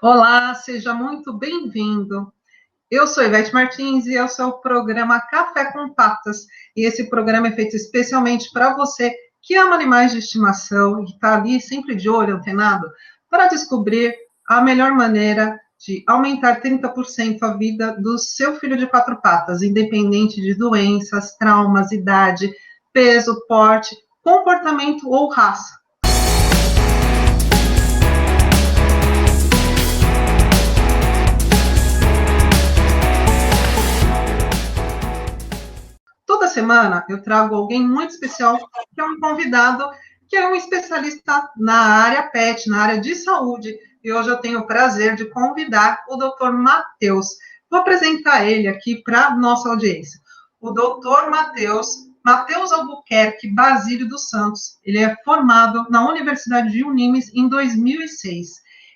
Olá, seja muito bem-vindo. Eu sou Ivete Martins e esse é o programa Café com Patas. E esse programa é feito especialmente para você que ama animais de estimação e está ali sempre de olho, antenado, para descobrir a melhor maneira de aumentar 30% a vida do seu filho de quatro patas, independente de doenças, traumas, idade, peso, porte, comportamento ou raça. Toda semana eu trago alguém muito especial, que é um convidado, que é um especialista na área pet, na área de saúde. E hoje eu tenho o prazer de convidar o Dr. Matheus. Vou apresentar ele aqui para a nossa audiência. O Dr. Matheus Albuquerque Basílio dos Santos. Ele é formado na Universidade de Unimes em 2006.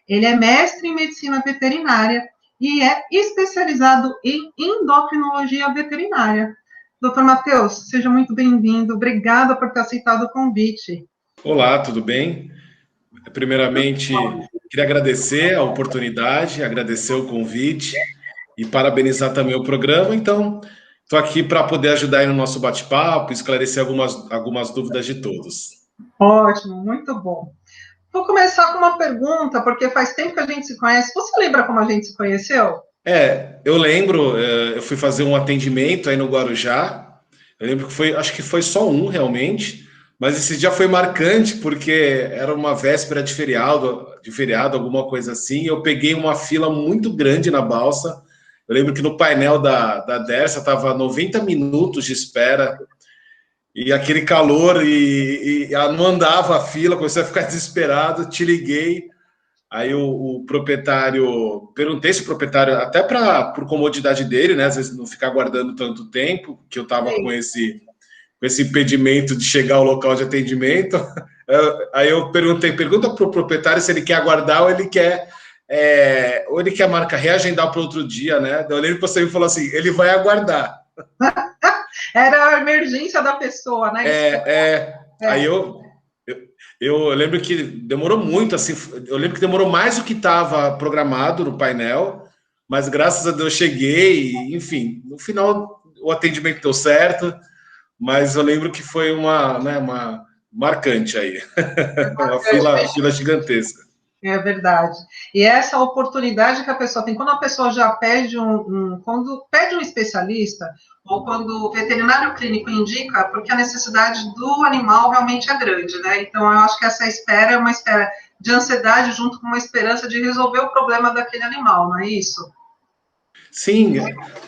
Ele é mestre em medicina veterinária e é especializado em endocrinologia veterinária. Doutor Matheus, seja muito bem-vindo. Obrigada por ter aceitado o convite. Olá, tudo bem? Primeiramente, queria agradecer a oportunidade, agradecer o convite e parabenizar também o programa. Então, estou aqui para poder ajudar aí no nosso bate-papo, esclarecer algumas dúvidas de todos. Ótimo, muito bom. Vou começar com uma pergunta, porque faz tempo que a gente se conhece. Você lembra como a gente se conheceu? Eu lembro, eu fui fazer um atendimento aí no Guarujá. Eu lembro que acho que foi só um realmente, mas esse dia foi marcante porque era uma véspera de feriado, alguma coisa assim. Eu peguei uma fila muito grande na balsa. Eu lembro que no painel da Dersa estava 90 minutos de espera e aquele calor e não andava a fila, comecei a ficar desesperado, te liguei. Aí o proprietário, perguntei se o proprietário, até por comodidade dele, né? Às vezes não ficar aguardando tanto tempo, que eu estava com esse impedimento de chegar ao local de atendimento. Aí eu pergunta para o proprietário se ele quer aguardar ou ele quer reagendar para outro dia, né? Eu lembro que você me falou assim, ele vai aguardar. Era a emergência da pessoa, né? Aí eu lembro que demorou muito, assim, eu lembro que demorou mais do que estava programado no painel, mas graças a Deus cheguei, e, enfim, no final o atendimento deu certo, mas eu lembro que foi uma marcante aí, uma fila gigantesca. É verdade. E essa oportunidade que a pessoa tem, quando a pessoa já pede quando pede um especialista, ou quando o veterinário clínico indica, porque a necessidade do animal realmente é grande, né? Então, eu acho que essa espera é uma espera de ansiedade junto com uma esperança de resolver o problema daquele animal, não é isso? Sim,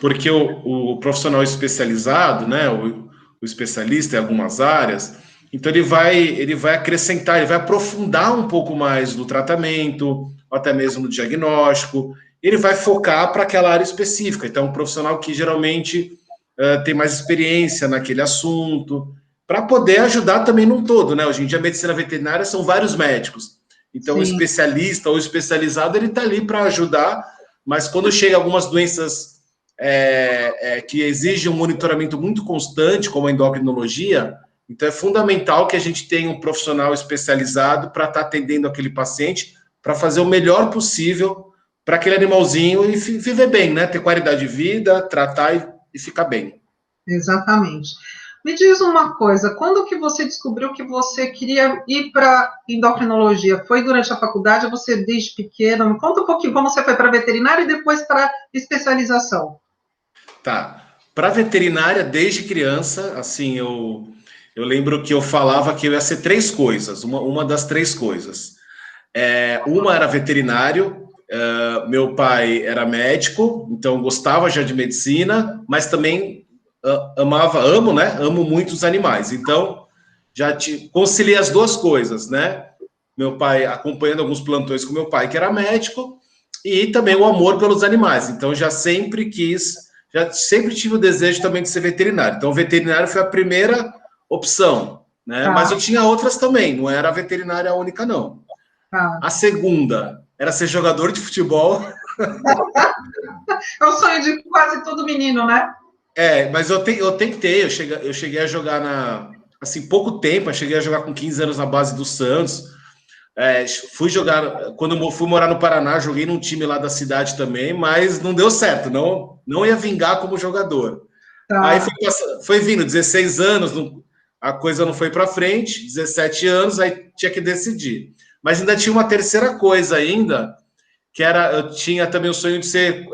porque o profissional especializado, né, o especialista em algumas áreas, então ele vai acrescentar, ele vai aprofundar um pouco mais no tratamento, até mesmo no diagnóstico, ele vai focar para aquela área específica. Então, um profissional que geralmente tem mais experiência naquele assunto, para poder ajudar também num todo, né? Hoje em dia, a medicina veterinária são vários médicos. Então, Sim. O especialista ou especializado, ele está ali para ajudar, mas quando chega algumas doenças que exigem um monitoramento muito constante, como a endocrinologia, então é fundamental que a gente tenha um profissional especializado para estar atendendo aquele paciente, para fazer o melhor possível para aquele animalzinho e viver bem, né? Ter qualidade de vida, tratar e ficar bem. Exatamente. Me diz uma coisa, quando que você descobriu que você queria ir para endocrinologia? Foi durante a faculdade ou você desde pequeno? Me conta um pouquinho como você foi para veterinária e depois para especialização. Tá. Para veterinária, desde criança, assim, eu lembro que eu falava que eu ia ser três coisas, uma das três coisas. Uma era veterinário, meu pai era médico, então gostava já de medicina, mas também amo muito os animais. Então, conciliei as duas coisas, né? Meu pai, acompanhando alguns plantões com meu pai, que era médico, e também o amor pelos animais. Então, já sempre tive o desejo também de ser veterinário. Então, o veterinário foi a primeira opção, né? Mas eu tinha outras também, não era a veterinária a única, não. A segunda era ser jogador de futebol. É o sonho de quase todo menino, né? Mas eu tentei, eu cheguei a jogar assim, pouco tempo, eu cheguei a jogar com 15 anos na base do Santos. Fui jogar, quando eu fui morar no Paraná, joguei num time lá da cidade também, mas não deu certo, não ia vingar como jogador. Tá. Aí foi vindo, 16 anos, a coisa não foi para frente, 17 anos, aí tinha que decidir. Mas ainda tinha uma terceira coisa ainda, que era, eu tinha também o sonho de ser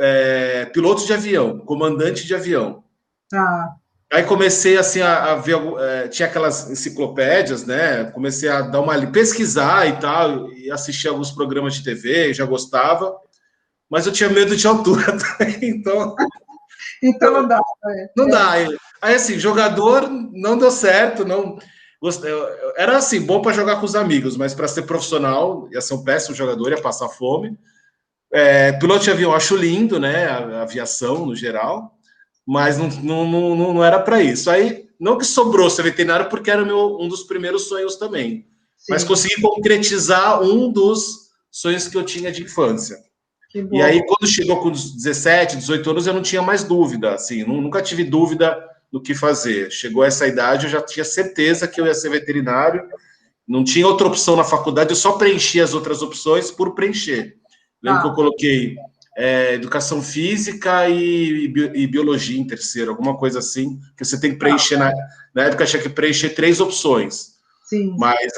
piloto de avião, comandante de avião. Tá. Aí comecei assim a ver, tinha aquelas enciclopédias, né? Comecei a dar pesquisar e tal, e assistir alguns programas de TV, já gostava, mas eu tinha medo de altura também, então. Então não dá. Não dá. Aí assim, jogador não deu certo, não. Era assim, bom para jogar com os amigos, mas para ser profissional ia ser um péssimo jogador, ia passar fome. Piloto de avião eu acho lindo, né? A aviação no geral. Mas não era para isso. Aí, não que sobrou ser veterinário, porque era um dos primeiros sonhos também. Sim. Mas consegui concretizar um dos sonhos que eu tinha de infância. E aí, quando chegou com 17, 18 anos, eu não tinha mais dúvida. Assim, nunca tive dúvida do que fazer. Chegou essa idade, eu já tinha certeza que eu ia ser veterinário. Não tinha outra opção na faculdade, eu só preenchi as outras opções por preencher. Lembro que eu coloquei educação física e biologia em terceiro, alguma coisa assim, que você tem que preencher. Na época, tinha que preencher 3 opções. Sim. Mas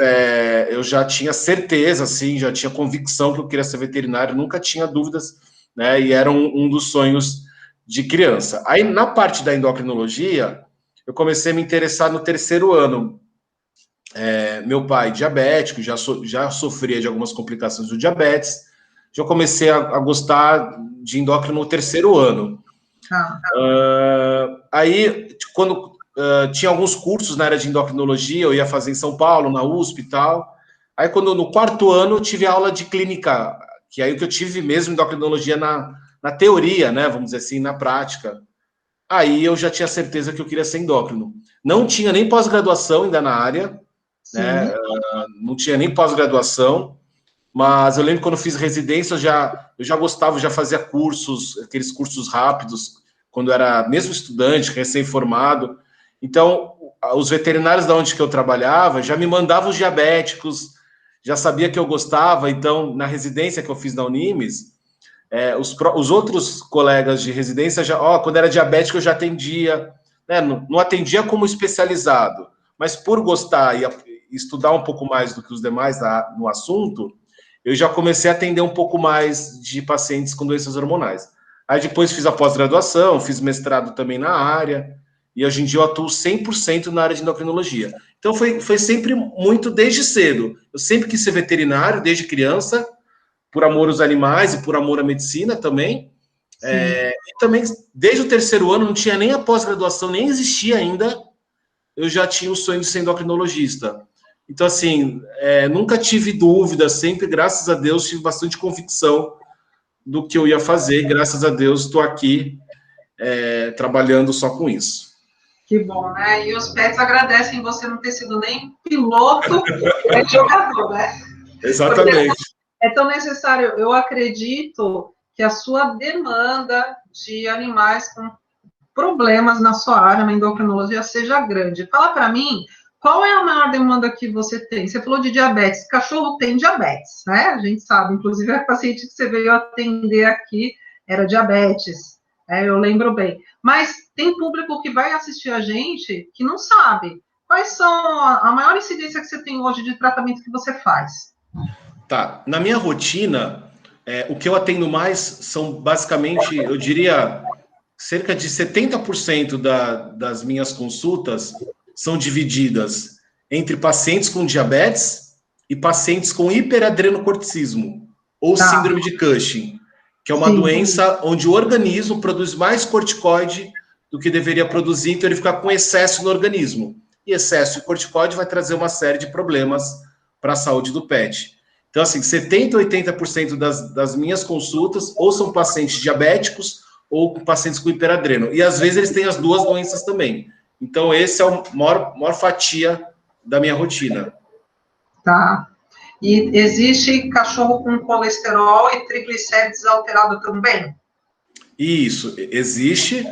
eu já tinha certeza, assim, já tinha convicção que eu queria ser veterinário, nunca tinha dúvidas, né? E era um dos sonhos de criança. Aí, na parte da endocrinologia, eu comecei a me interessar no terceiro ano. Meu pai, diabético, já sofria de algumas complicações do diabetes. Já comecei a gostar de endócrino no terceiro ano. Aí, quando tinha alguns cursos na área de endocrinologia, eu ia fazer em São Paulo, na USP e tal. Aí, no quarto ano, eu tive aula de clínica, que aí que eu tive mesmo endocrinologia na teoria, né? Vamos dizer assim, na prática. Aí eu já tinha certeza que eu queria ser endócrino. Não tinha nem pós-graduação ainda na área, né? Não tinha nem pós-graduação. Mas eu lembro que quando eu fiz residência, eu já gostava, já fazia cursos, aqueles cursos rápidos, quando eu era mesmo estudante, recém-formado. Então, os veterinários da onde que eu trabalhava já me mandavam os diabéticos, já sabia que eu gostava. Então, na residência que eu fiz na Unimes, os outros colegas de residência, quando era diabético, eu já atendia, né? Não atendia como especializado, mas por gostar e estudar um pouco mais do que os demais no assunto, eu já comecei a atender um pouco mais de pacientes com doenças hormonais. Aí depois fiz a pós-graduação, fiz mestrado também na área, e hoje em dia eu atuo 100% na área de endocrinologia. Então foi sempre muito desde cedo. Eu sempre quis ser veterinário, desde criança, por amor aos animais e por amor à medicina também. E também, desde o terceiro ano, não tinha nem a pós-graduação, nem existia ainda, eu já tinha o sonho de ser endocrinologista. Então, assim, nunca tive dúvida, sempre, graças a Deus, tive bastante convicção do que eu ia fazer, e graças a Deus estou aqui trabalhando só com isso. Que bom, né? E os pets agradecem você não ter sido nem piloto, nem jogador, né? Exatamente. Porque é tão necessário. Eu acredito que a sua demanda de animais com problemas na sua área, na endocrinologia, seja grande. Fala para mim, qual é a maior demanda que você tem? Você falou de diabetes. Cachorro tem diabetes, né? A gente sabe. Inclusive, a paciente que você veio atender aqui era diabetes. Eu lembro bem. Mas tem público que vai assistir a gente que não sabe. Quais são a maior incidência que você tem hoje de tratamento que você faz? Tá. Na minha rotina, o que eu atendo mais são basicamente, eu diria, cerca de 70% das minhas consultas são divididas entre pacientes com diabetes e pacientes com hiperadrenocorticismo, ou síndrome de Cushing, que é uma doença onde o organismo produz mais corticoide do que deveria produzir, então ele fica com excesso no organismo. E excesso de corticoide vai trazer uma série de problemas para a saúde do pet. Então, assim, 70%, 80% das minhas consultas ou são pacientes diabéticos ou pacientes com hiperadreno. E, às vezes, eles têm as duas doenças também. Então, esse é a maior fatia da minha rotina. Tá. E existe cachorro com colesterol e triglicérides alterado também? Isso, existe.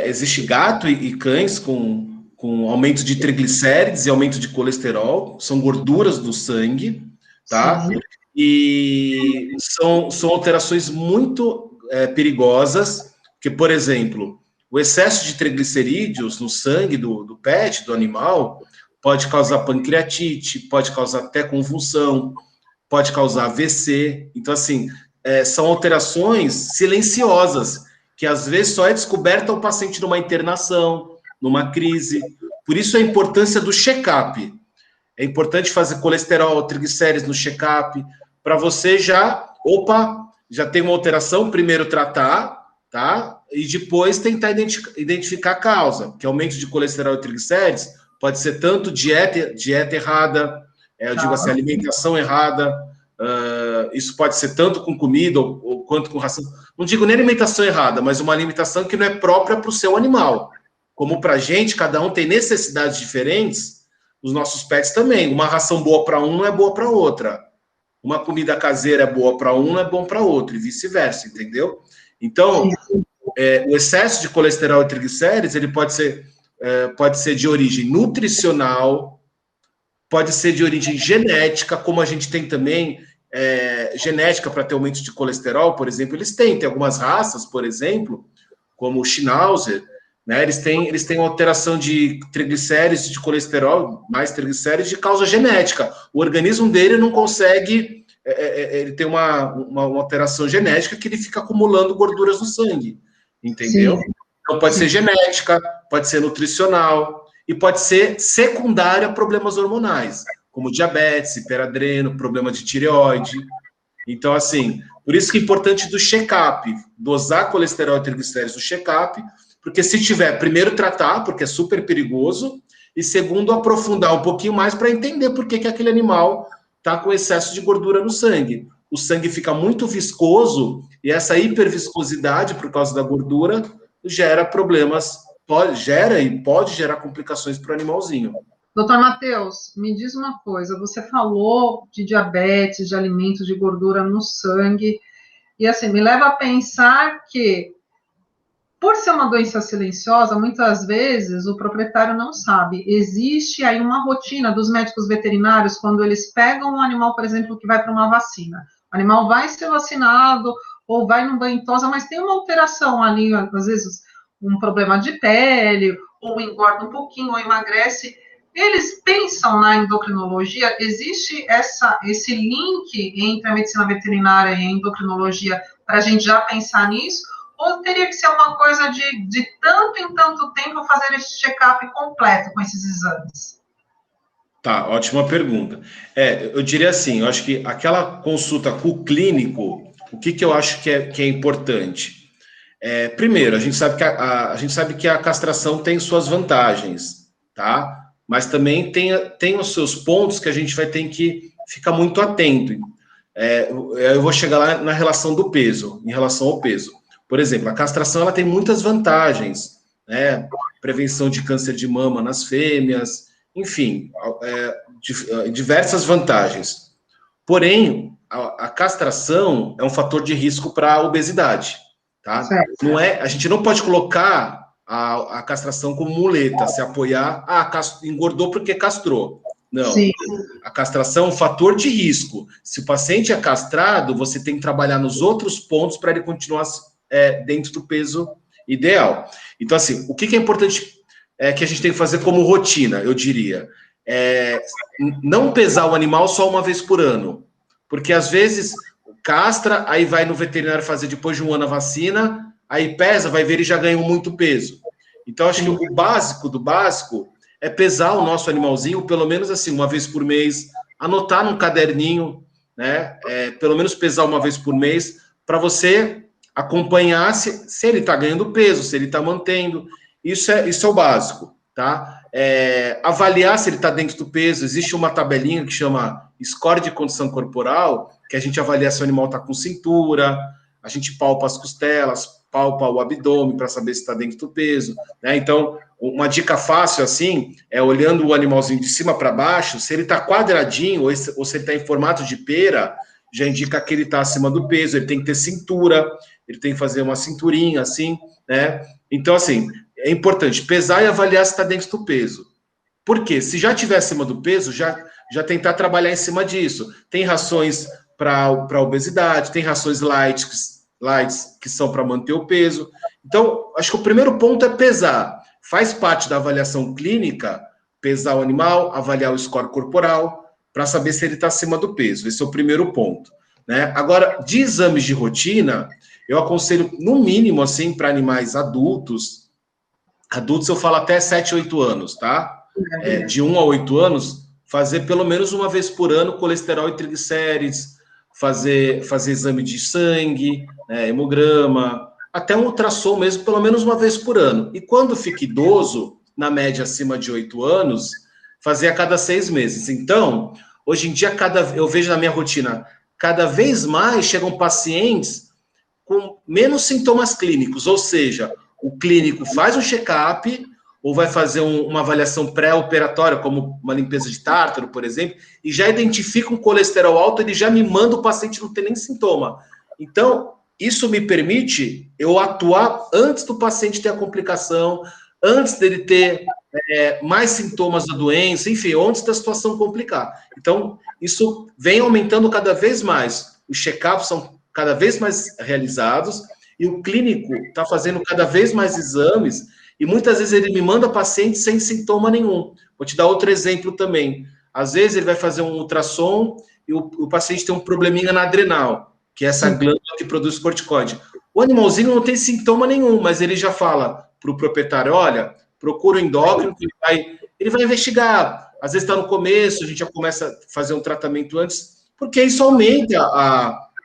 Existe gato e cães com aumento de triglicérides e aumento de colesterol, são gorduras do sangue, tá? Sim. E são alterações muito perigosas, que, por exemplo, o excesso de triglicerídeos no sangue do pet, do animal, pode causar pancreatite, pode causar até convulsão, pode causar AVC. Então, assim, são alterações silenciosas, que às vezes só é descoberta ao paciente numa internação, numa crise. Por isso a importância do check-up. É importante fazer colesterol, triglicérides no check-up, para você já tem uma alteração, primeiro tratar, tá? E depois tentar identificar a causa, que aumento de colesterol e triglicérides pode ser tanto dieta errada, eu digo assim, alimentação errada, isso pode ser tanto com comida ou quanto com ração. Não digo nem alimentação errada, mas uma alimentação que não é própria para o seu animal. Como para a gente, cada um tem necessidades diferentes, os nossos pets também. Uma ração boa para um não é boa para outra. Uma comida caseira é boa para um, não é bom para outro, e vice-versa, entendeu? Então, o excesso de colesterol e triglicérides, ele pode ser de origem nutricional, pode ser de origem genética, como a gente tem também genética para ter aumento de colesterol, por exemplo, tem algumas raças, por exemplo, como o Schnauzer, né, eles têm alteração de triglicérides, de colesterol, mais triglicérides, de causa genética. O organismo dele não consegue, ele tem uma alteração genética que ele fica acumulando gorduras no sangue, entendeu? Sim. Então pode ser genética, pode ser nutricional, e pode ser secundária a problemas hormonais, como diabetes, hiperadreno, problema de tireoide. Então, assim, por isso que é importante do check-up, dosar colesterol e triglicérides no check-up, porque se tiver, primeiro tratar, porque é super perigoso, e segundo, aprofundar um pouquinho mais para entender por que aquele animal está com excesso de gordura no sangue. O sangue fica muito viscoso, e essa hiperviscosidade, por causa da gordura, gera problemas, pode gerar complicações para o animalzinho. Doutor Matheus, me diz uma coisa, você falou de diabetes, de alimentos de gordura no sangue, e assim, me leva a pensar que, por ser uma doença silenciosa, muitas vezes o proprietário não sabe. Existe aí uma rotina dos médicos veterinários quando eles pegam um animal, por exemplo, que vai para uma vacina. O animal vai ser vacinado ou vai num banho tosa, mas tem uma alteração ali, às vezes um problema de pele, ou engorda um pouquinho, ou emagrece. Eles pensam na endocrinologia? Existe esse link entre a medicina veterinária e a endocrinologia para a gente já pensar nisso? Ou teria que ser uma coisa de tanto em tanto tempo fazer esse check-up completo com esses exames? Tá, ótima pergunta. Eu diria assim, eu acho que aquela consulta com o clínico, o que eu acho que é importante? Primeiro, a gente sabe que a castração tem suas vantagens, tá? Mas também tem os seus pontos que a gente vai ter que ficar muito atento. Eu vou chegar lá na relação do peso, em relação ao peso. Por exemplo, a castração ela tem muitas vantagens, né? Prevenção de câncer de mama nas fêmeas, enfim, diversas vantagens. Porém, a castração é um fator de risco para a obesidade, tá? Não a gente não pode colocar a castração como muleta, se apoiar, engordou porque castrou. Não. Sim. A castração é um fator de risco. Se o paciente é castrado, você tem que trabalhar nos outros pontos para ele continuar dentro do peso ideal. Então, assim, o que é importante que a gente tem que fazer como rotina, eu diria, não pesar o animal só uma vez por ano, porque às vezes castra, aí vai no veterinário fazer depois de um ano a vacina, aí pesa, vai ver e já ganhou muito peso. Então, acho que o básico do básico é pesar o nosso animalzinho, pelo menos assim, uma vez por mês, anotar num caderninho, né? Pelo menos pesar uma vez por mês, para você acompanhar se ele está ganhando peso, se ele está mantendo. Isso é o básico, tá? Avaliar se ele está dentro do peso. Existe uma tabelinha que chama Score de Condição Corporal, que a gente avalia se o animal está com cintura, a gente palpa as costelas, palpa o abdômen para saber se está dentro do peso, né? Então, uma dica fácil, assim, é olhando o animalzinho de cima para baixo, se ele está quadradinho ou se ele está em formato de pera, já indica que ele está acima do peso, ele tem que ter cintura, ele tem que fazer uma cinturinha, assim, né? Então, assim, é importante pesar e avaliar se está dentro do peso. Por quê? Se já estiver acima do peso, já já tentar trabalhar em cima disso. Tem rações para obesidade, tem rações light que são para manter o peso. Então, acho que o primeiro ponto é pesar. Faz parte da avaliação clínica, pesar o animal, avaliar o score corporal, para saber se ele está acima do peso. Esse é o primeiro ponto, né? Agora, de exames de rotina, eu aconselho, no mínimo, assim, para animais adultos eu falo até 7, 8 anos, tá? De 1 a 8 anos, fazer pelo menos uma vez por ano colesterol e triglicérides, fazer exame de sangue, né, hemograma, até um ultrassom mesmo, pelo menos uma vez por ano. E quando fica idoso, na média acima de 8 anos, fazer a cada 6 meses. Então, hoje em dia, eu vejo na minha rotina, cada vez mais chegam pacientes com menos sintomas clínicos, ou seja, o clínico faz um check-up ou vai fazer uma avaliação pré-operatória, como uma limpeza de tártaro, por exemplo, e já identifica um colesterol alto, ele já me manda o paciente não ter nem sintoma. Então, isso me permite eu atuar antes do paciente ter a complicação, antes dele ter mais sintomas da doença, enfim, antes da situação complicar. Então, isso vem aumentando cada vez mais. Os check-ups são cada vez mais realizados e o clínico está fazendo cada vez mais exames e muitas vezes ele me manda paciente sem sintoma nenhum. Vou te dar outro exemplo também. Às vezes ele vai fazer um ultrassom e o paciente tem um probleminha na adrenal, que é essa glândula que produz corticoide. O animalzinho não tem sintoma nenhum, mas ele já fala para o proprietário, olha, procura o endócrino, ele vai investigar. Às vezes está no começo, a gente já começa a fazer um tratamento antes, porque isso aumenta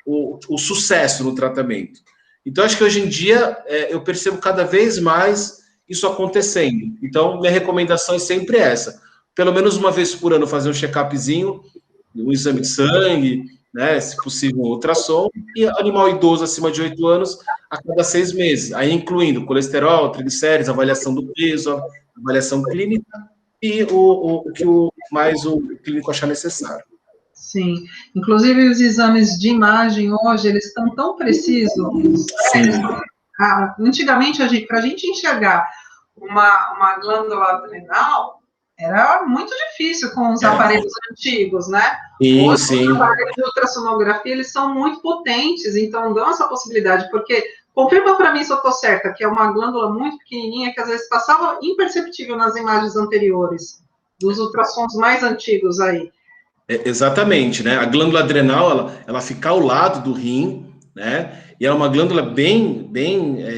o sucesso no tratamento. Então, acho que hoje em dia eu percebo cada vez mais isso acontecendo. Então, minha recomendação é sempre essa. Pelo menos uma vez por ano fazer um check-upzinho, um exame de sangue, né, se possível um ultrassom, e animal idoso acima de 8 anos a cada 6 meses, aí incluindo colesterol, triglicérides, avaliação do peso, avaliação clínica e o que mais o clínico achar necessário. Sim, inclusive os exames de imagem hoje, eles estão tão precisos. Sim. Antigamente, para a gente enxergar uma glândula adrenal, era muito difícil com os aparelhos antigos, né? Sim. Os aparelhos de ultrassonografia, eles são muito potentes, então dão essa possibilidade, porque confirma para mim se eu estou certa, que é uma glândula muito pequenininha, que às vezes passava imperceptível nas imagens anteriores, dos ultrassons mais antigos aí. Exatamente, né? A glândula adrenal, ela fica ao lado do rim, né? E é uma glândula bem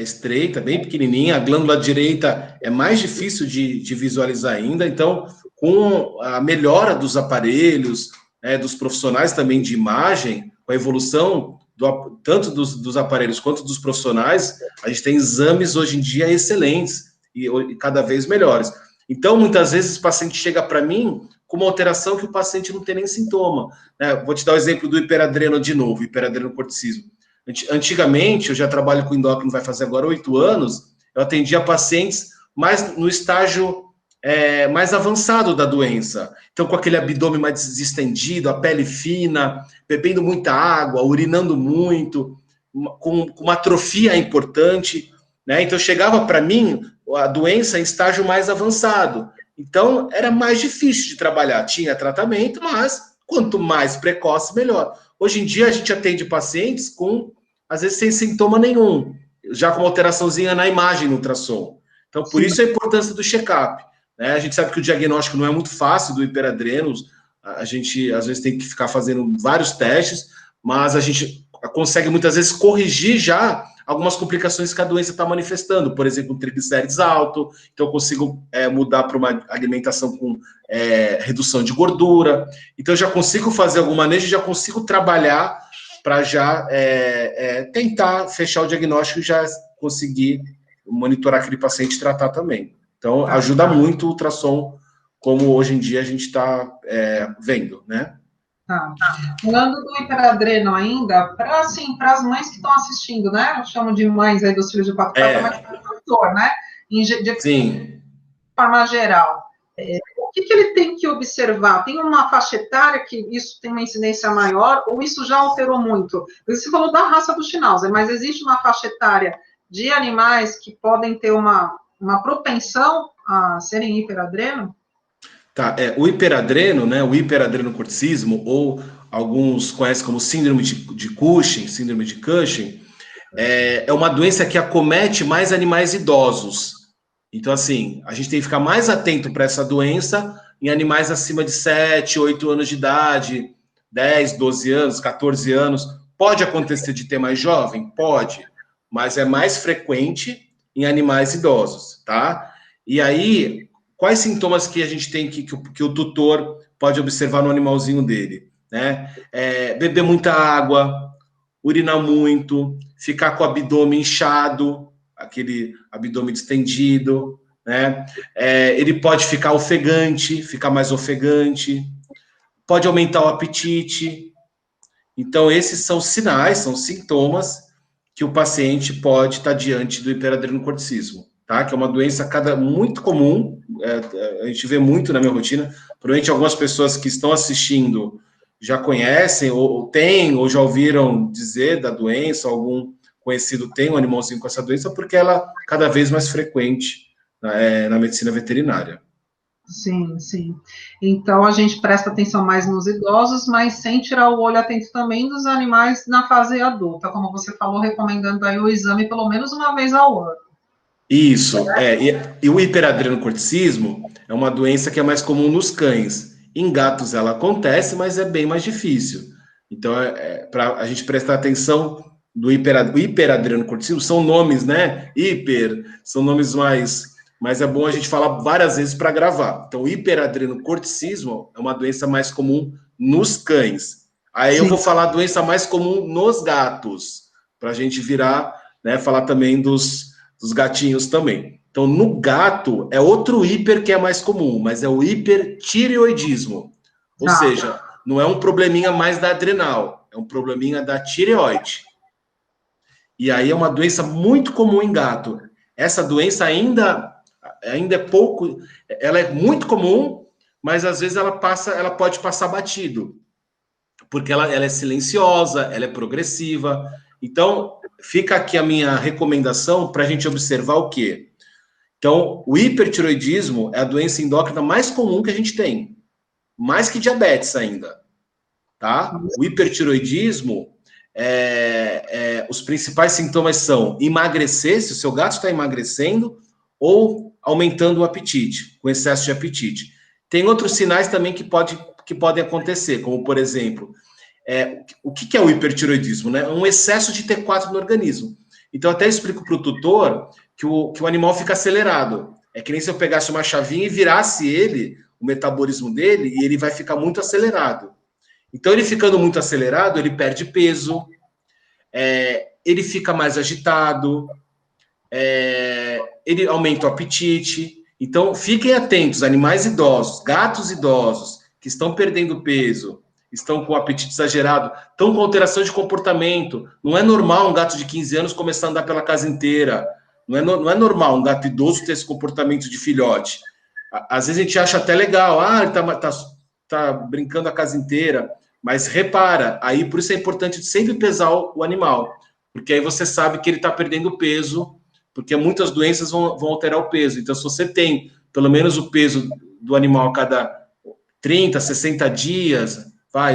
estreita, bem pequenininha. A glândula direita é mais difícil de visualizar ainda. Então, com a melhora dos aparelhos, né, dos profissionais também de imagem, com a evolução tanto dos aparelhos quanto dos profissionais, a gente tem exames hoje em dia excelentes e cada vez melhores. Então, muitas vezes o paciente chega para mim com uma alteração que o paciente não tem nem sintoma, né? Vou te dar o exemplo do hiperadreno de novo, hiperadrenocorticismo. Antigamente, eu já trabalho com endócrino, vai fazer agora 8 anos, eu atendia pacientes mais no estágio mais avançado da doença. Então, com aquele abdômen mais distendido, a pele fina, bebendo muita água, urinando muito, com uma atrofia importante, né? Então, chegava para mim a doença em estágio mais avançado. Então, era mais difícil de trabalhar. Tinha tratamento, mas quanto mais precoce, melhor. Hoje em dia, a gente atende pacientes com, às vezes, sem sintoma nenhum, já com uma alteraçãozinha na imagem no ultrassom. Então, por isso a importância do check-up, né? A gente sabe que o diagnóstico não é muito fácil do hiperadreno, a gente, às vezes, tem que ficar fazendo vários testes, mas a gente consegue, muitas vezes, corrigir já algumas complicações que a doença está manifestando, por exemplo, um triglicérides alto, então eu consigo mudar para uma alimentação com redução de gordura, então eu já consigo fazer algum manejo, já consigo trabalhar para já tentar fechar o diagnóstico e já conseguir monitorar aquele paciente e tratar também. Então, ajuda muito o ultrassom, como hoje em dia a gente está vendo, né? Tá. Falando do hiperadreno ainda, para as mães que estão assistindo, né? Eu chamo de mães aí dos filhos de 4 mas doutor, né? Sim. De forma geral. O que ele tem que observar? Tem uma faixa etária que isso tem uma incidência maior, ou isso já alterou muito? Você falou da raça do Schnauzer, mas existe uma faixa etária de animais que podem ter uma propensão a serem hiperadreno? Tá, o hiperadreno, né, o hiperadrenocorticismo, ou alguns conhecem como síndrome de Cushing, síndrome de Cushing, é uma doença que acomete mais animais idosos. Então, assim, a gente tem que ficar mais atento para essa doença em animais acima de 7, 8 anos de idade, 10, 12 anos, 14 anos. Pode acontecer de ter mais jovem? Pode, mas é mais frequente em animais idosos, tá? E aí, quais sintomas que a gente tem que o tutor pode observar no animalzinho dele, né? Beber muita água, urinar muito, ficar com o abdômen inchado, aquele abdômen distendido, né? Ele pode ficar ofegante, ficar mais ofegante, pode aumentar o apetite. Então, esses são sinais, são sintomas que o paciente pode estar diante do hiperadrenocorticismo, tá? Que é uma doença muito comum, a gente vê muito na minha rotina. Provavelmente algumas pessoas que estão assistindo já conhecem, ou têm, ou já ouviram dizer da doença, algum conhecido tem um animalzinho com essa doença, porque ela é cada vez mais frequente na medicina veterinária. Sim, sim. Então a gente presta atenção mais nos idosos, mas sem tirar o olho atento também dos animais na fase adulta, como você falou, recomendando aí o exame pelo menos uma vez ao ano. Isso, e o hiperadrenocorticismo é uma doença que é mais comum nos cães. Em gatos ela acontece, mas é bem mais difícil. Então, para a gente prestar atenção do hiperadrenocorticismo, são nomes, né? São nomes mas é bom a gente falar várias vezes para gravar. Então, o hiperadrenocorticismo é uma doença mais comum nos cães. Aí Sim. Eu vou falar a doença mais comum nos gatos, para a gente falar também dos gatinhos também. Então, no gato, é outro hiper que é mais comum, mas é o hipertireoidismo. Ou seja, não é um probleminha mais da adrenal, é um probleminha da tireoide. E aí é uma doença muito comum em gato. Essa doença ainda é pouco, ela é muito comum, mas às vezes ela pode passar batido, porque ela é silenciosa, ela é progressiva. Então, fica aqui a minha recomendação para a gente observar o quê? Então, o hipertiroidismo é a doença endócrina mais comum que a gente tem, mais que diabetes ainda, tá? O hipertiroidismo, os principais sintomas são emagrecer, se o seu gato está emagrecendo, ou aumentando o apetite, com excesso de apetite. Tem outros sinais também que podem acontecer, como, por exemplo, o que é o hipertiroidismo? Né? É um excesso de T4 no organismo. Então, até explico para o tutor que o animal fica acelerado. É que nem se eu pegasse uma chavinha e virasse o metabolismo dele, e ele vai ficar muito acelerado. Então, ele ficando muito acelerado, ele perde peso, ele fica mais agitado, ele aumenta o apetite. Então, fiquem atentos, animais idosos, gatos idosos, que estão perdendo peso, estão com apetite exagerado, estão com alteração de comportamento. Não é normal um gato de 15 anos começar a andar pela casa inteira. Não é normal um gato idoso ter esse comportamento de filhote. Às vezes a gente acha até legal, ele tá brincando a casa inteira, mas repara, aí por isso é importante sempre pesar o animal, porque aí você sabe que ele está perdendo peso, porque muitas doenças vão alterar o peso. Então, se você tem pelo menos o peso do animal a cada 30, 60 dias,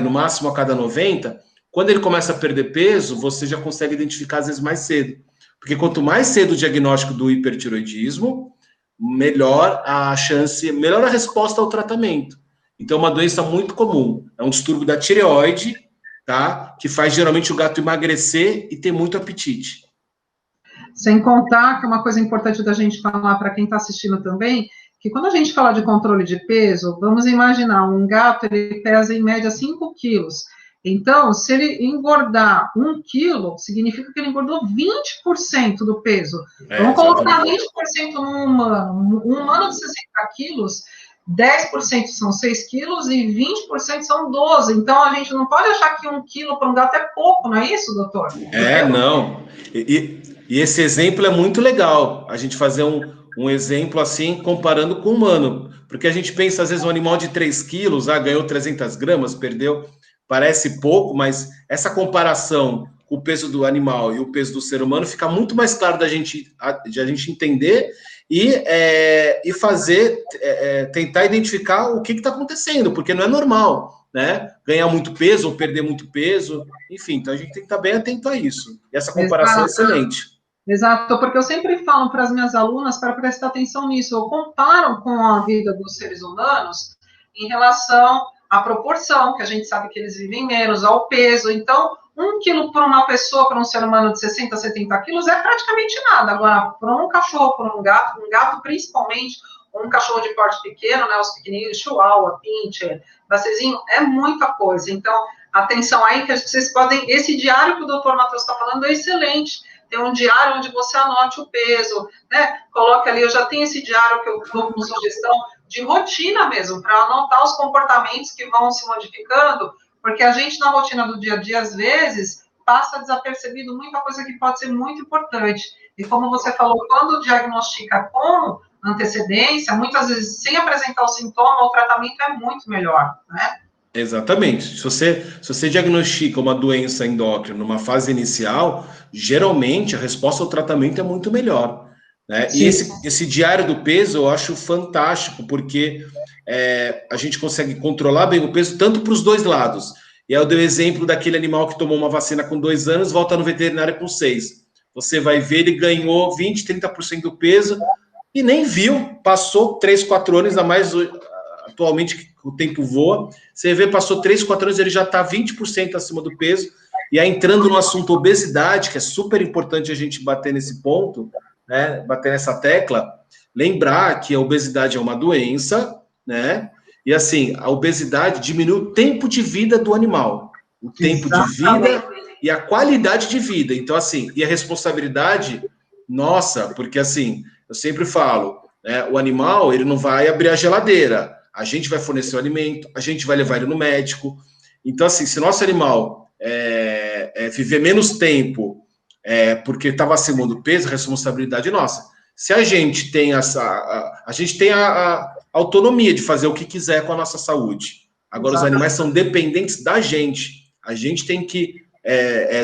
no máximo a cada 90, quando ele começa a perder peso, você já consegue identificar às vezes mais cedo. Porque quanto mais cedo o diagnóstico do hipertiroidismo, melhor a chance, melhor a resposta ao tratamento. Então, é uma doença muito comum. É um distúrbio da tireoide, tá? Que faz geralmente o gato emagrecer e ter muito apetite. Sem contar que uma coisa importante da gente falar para quem está assistindo também, que quando a gente fala de controle de peso, vamos imaginar, um gato, ele pesa em média 5 quilos. Então, se ele engordar 1 quilo, significa que ele engordou 20% do peso. Vamos colocar 20% no humano. Um humano de 60 quilos, 10% são 6 quilos e 20% são 12. Então, a gente não pode achar que 1 quilo para um gato é pouco, não é isso, doutor? Não. E esse exemplo é muito legal, a gente fazer um exemplo assim, comparando com o humano. Porque a gente pensa, às vezes, um animal de 3 quilos, ganhou 300 gramas, perdeu, parece pouco, mas essa comparação o peso do animal e o peso do ser humano, fica muito mais claro de a gente entender e fazer, tentar identificar o que está acontecendo, porque não é normal, né? Ganhar muito peso ou perder muito peso, enfim, então a gente tem que estar bem atento a isso. E essa comparação é excelente. Exato, porque eu sempre falo para as minhas alunas para prestar atenção nisso. Eu comparo com a vida dos seres humanos em relação à proporção, que a gente sabe que eles vivem menos, ao peso. Então, 1 quilo para uma pessoa, para um ser humano de 60, 70 quilos, é praticamente nada. Agora, para um cachorro, para um gato principalmente, um cachorro de porte pequeno, né, os pequenininhos, chihuahua, pincher, bacezinho, é muita coisa. Então, atenção aí, que vocês podem... Esse diário que o doutor Matheus está falando é excelente. Tem um diário onde você anote o peso, né? Coloque ali, eu já tenho esse diário que eu dou como sugestão de rotina mesmo, para anotar os comportamentos que vão se modificando, porque a gente na rotina do dia a dia, às vezes, passa desapercebido muita coisa que pode ser muito importante. E como você falou, quando diagnostica com antecedência, muitas vezes sem apresentar o sintoma, o tratamento é muito melhor, né? Exatamente. Se você diagnostica uma doença endócrina numa fase inicial, geralmente a resposta ao tratamento é muito melhor, né? E esse diário do peso eu acho fantástico, porque a gente consegue controlar bem o peso tanto para os dois lados. E aí eu dei o exemplo daquele animal que tomou uma vacina com 2 anos, volta no veterinário com 6. Você vai ver, ele ganhou 20, 30% do peso e nem viu, passou 3, 4 anos, a mais atualmente que o tempo voa, você vê, passou 3, 4 anos, ele já está 20% acima do peso, e aí entrando no assunto obesidade, que é super importante a gente bater nesse ponto, né, bater nessa tecla, lembrar que a obesidade é uma doença, né, e assim, a obesidade diminui o tempo de vida do animal, o tempo de vida e a qualidade de vida, então assim, e a responsabilidade, nossa, porque assim, eu sempre falo, né, o animal, ele não vai abrir a geladeira, a gente vai fornecer o alimento, a gente vai levar ele no médico. Então, assim, se nosso animal viver menos tempo porque estava acima do peso, a responsabilidade é nossa. Se a gente tem a gente tem a autonomia de fazer o que quiser com a nossa saúde. Agora, os animais são dependentes da gente. A gente tem que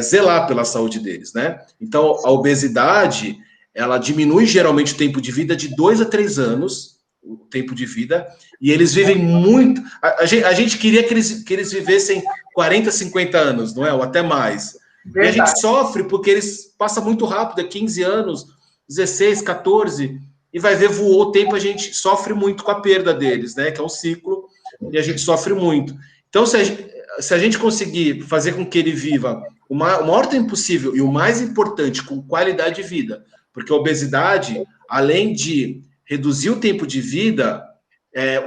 zelar pela saúde deles, né? Então, a obesidade, ela diminui geralmente o tempo de vida de 2 a 3 anos, o tempo de vida, e eles vivem muito. A gente queria que eles vivessem 40, 50 anos, não é? Ou até mais. Verdade. E a gente sofre porque eles passam muito rápido, 15 anos, 16, 14, e vai ver, voou o tempo, a gente sofre muito com a perda deles, né? Que é um ciclo, e a gente sofre muito. Então, se a gente conseguir fazer com que ele viva o maior tempo possível, e o mais importante, com qualidade de vida, porque a obesidade, além de reduzir o tempo de vida,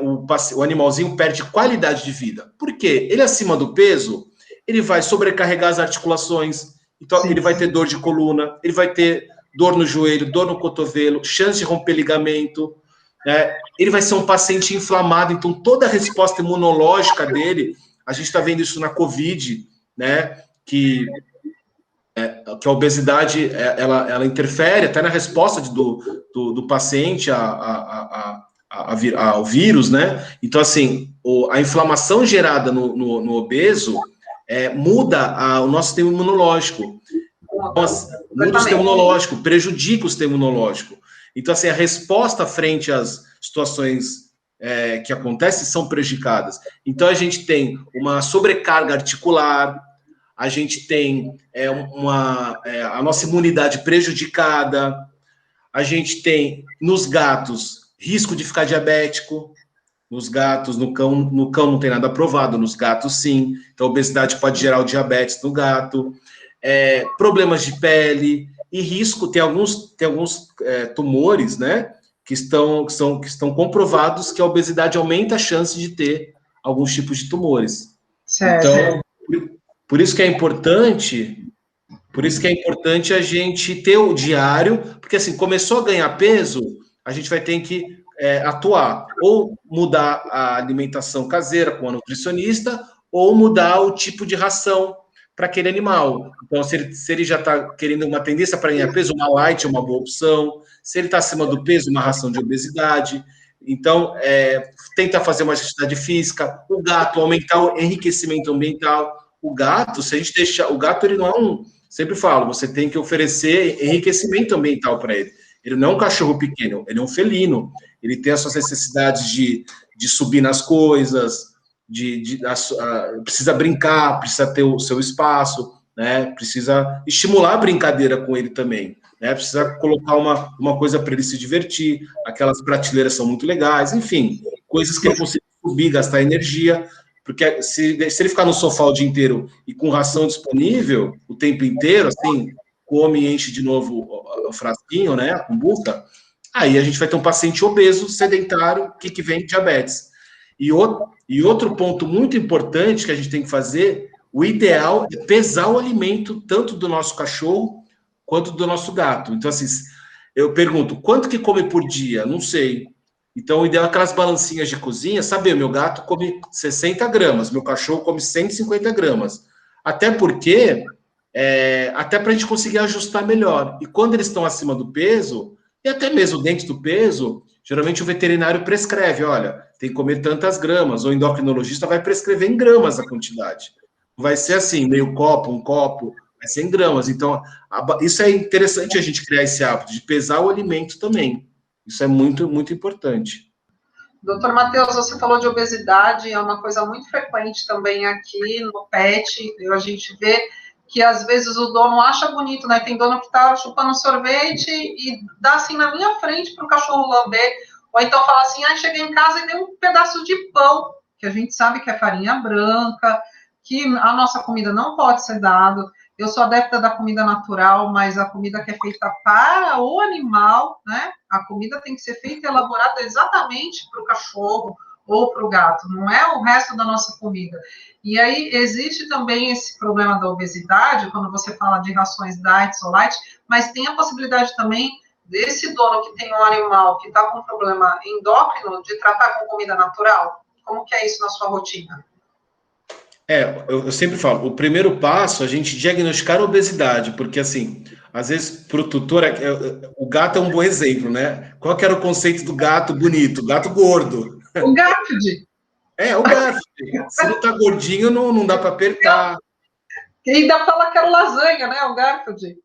o animalzinho perde qualidade de vida. Por quê? Ele acima do peso, ele vai sobrecarregar as articulações, então ele vai ter dor de coluna, ele vai ter dor no joelho, dor no cotovelo, chance de romper ligamento, ele vai ser um paciente inflamado, então toda a resposta imunológica dele, a gente está vendo isso na Covid, né, que a obesidade, ela interfere até na resposta do paciente ao vírus, né? Então, assim, a inflamação gerada no obeso muda o nosso sistema imunológico. Muda o sistema imunológico, prejudica o sistema imunológico. Então, assim, a resposta frente às situações que acontecem são prejudicadas. Então, a gente tem uma sobrecarga articular, a gente tem a nossa imunidade prejudicada, a gente tem, nos gatos, risco de ficar diabético, nos gatos, no cão não tem nada provado, nos gatos sim, então a obesidade pode gerar o diabetes no gato, problemas de pele, e risco, tem alguns tumores, né, que estão comprovados que a obesidade aumenta a chance de ter alguns tipos de tumores. Certo. Então, por isso que é importante a gente ter o diário, porque assim, começou a ganhar peso, a gente vai ter que atuar, ou mudar a alimentação caseira com a nutricionista, ou mudar o tipo de ração para aquele animal. Então, se ele já está querendo uma tendência para ganhar peso, uma light é uma boa opção. Se ele está acima do peso, uma ração de obesidade. Então, tenta fazer uma atividade física. O gato, aumentar o enriquecimento ambiental. O gato, se a gente deixar... O gato, ele não é sempre falo, você tem que oferecer enriquecimento ambiental para ele. Ele não é um cachorro pequeno, ele é um felino. Ele tem as suas necessidades de subir nas coisas, precisa brincar, precisa ter o seu espaço, né? Precisa estimular a brincadeira com ele também, né? Precisa colocar uma coisa para ele se divertir. Aquelas prateleiras são muito legais, enfim, coisas que ele consiga subir, gastar energia, porque se ele ficar no sofá o dia inteiro e com ração disponível o tempo inteiro, assim, come e enche de novo o frasquinho, né, a cumbuca, aí a gente vai ter um paciente obeso, sedentário, que vem diabetes. E outro ponto muito importante que a gente tem que fazer, o ideal é pesar o alimento tanto do nosso cachorro quanto do nosso gato. Então, assim, eu pergunto, quanto que come por dia? Não sei. Então, o ideal é aquelas balancinhas de cozinha, saber, meu gato come 60 gramas, meu cachorro come 150 gramas. Até porque, até para a gente conseguir ajustar melhor. E quando eles estão acima do peso, e até mesmo dentro do peso, geralmente o veterinário prescreve, olha, tem que comer tantas gramas, ou o endocrinologista vai prescrever em gramas a quantidade. Não vai ser assim, meio copo, um copo, vai ser em gramas. Então, isso é interessante a gente criar esse hábito de pesar o alimento também. Isso é muito, muito importante. Doutor Matheus, você falou de obesidade, é uma coisa muito frequente também aqui no pet. A gente vê que às vezes o dono acha bonito, né? Tem dono que tá chupando sorvete e dá assim na minha frente para o cachorro lamber, ou então fala assim, cheguei em casa e dei um pedaço de pão, que a gente sabe que é farinha branca, que a nossa comida não pode ser dada. Eu sou adepta da comida natural, mas a comida que é feita para o animal, né? A comida tem que ser feita e elaborada exatamente para o cachorro ou para o gato, não é o resto da nossa comida. E aí existe também esse problema da obesidade, quando você fala de rações diet ou light, mas tem a possibilidade também desse dono que tem um animal que está com problema endócrino de tratar com comida natural. Como que é isso na sua rotina? Eu sempre falo, o primeiro passo é a gente diagnosticar a obesidade, porque assim, às vezes para o tutor, o gato é um bom exemplo, né? Qual que era o conceito do gato bonito? Gato gordo. O Garfield. O Garfield. Se não tá gordinho, não dá para apertar. E ainda fala que era lasanha, né? O Garfield.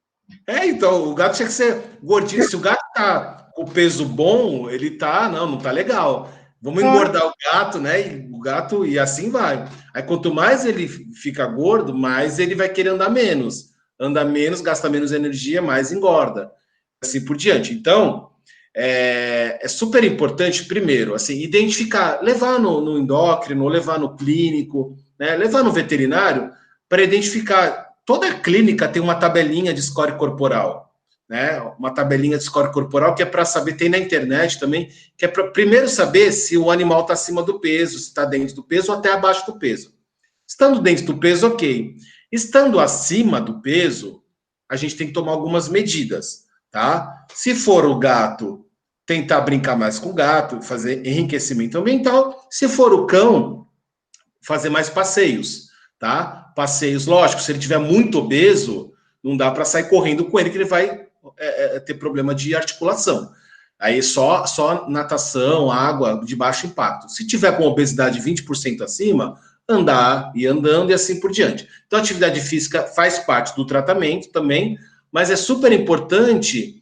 Então, o gato tinha que ser gordinho. Se o gato tá com peso bom, ele tá, não tá legal. Vamos engordar o gato, né? E assim vai. Aí quanto mais ele fica gordo, mais ele vai querer andar menos. Anda menos, gasta menos energia, mais engorda. Assim por diante. Então, é super importante, primeiro, assim, identificar, levar no endócrino, levar no clínico, né? Levar no veterinário para identificar. Toda clínica tem uma tabelinha de score corporal, né? Uma tabelinha de score corporal que é para saber, tem na internet também, que é para primeiro saber se o animal está acima do peso, se está dentro do peso ou até abaixo do peso. Estando dentro do peso, ok. Estando acima do peso, a gente tem que tomar algumas medidas, tá? Se for o gato, tentar brincar mais com o gato, fazer enriquecimento ambiental. Se for o cão, fazer mais passeios, tá? Passeios, lógico, se ele tiver muito obeso, não dá para sair correndo com ele, que ele vai ter problema de articulação. Aí só natação, água de baixo impacto. Se tiver com obesidade 20% acima, andar e andando e assim por diante. Então, a atividade física faz parte do tratamento também, mas é super importante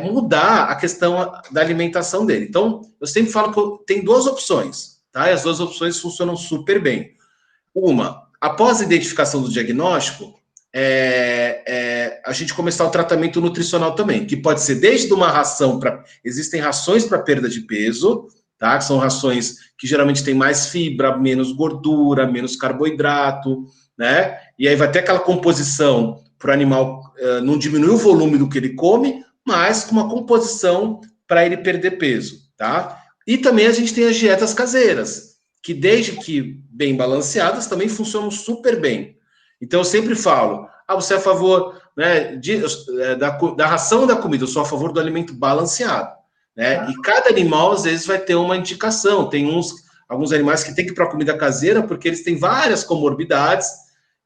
mudar a questão da alimentação dele. Então, eu sempre falo que tem duas opções, tá? E as duas opções funcionam super bem. Uma, após a identificação do diagnóstico, a gente começar o tratamento nutricional também, que pode ser desde uma ração existem rações para perda de peso, tá? Que são rações que geralmente têm mais fibra, menos gordura, menos carboidrato, né? E aí vai ter aquela composição para o animal não diminuir o volume do que ele come, mas com uma composição para ele perder peso, tá? E também a gente tem as dietas caseiras, que desde que bem balanceadas, também funcionam super bem. Então, eu sempre falo, você é a favor, né, da ração da comida, eu sou a favor do alimento balanceado, né? E cada animal, às vezes, vai ter uma indicação. Tem alguns animais que têm que ir para a comida caseira, porque eles têm várias comorbidades,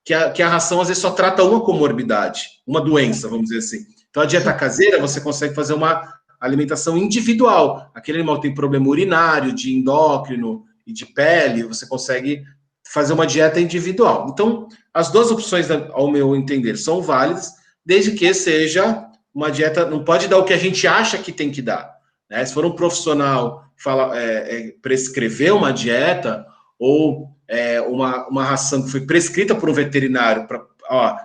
que a ração, às vezes, só trata uma comorbidade, uma doença, vamos dizer assim. Então, a dieta caseira, você consegue fazer uma alimentação individual. Aquele animal tem problema urinário, de endócrino, e de pele, você consegue fazer uma dieta individual. Então, as duas opções, ao meu entender, são válidas, desde que seja uma dieta, não pode dar o que a gente acha que tem que dar, né? Se for um profissional prescrever uma dieta ou uma ração que foi prescrita por um veterinário,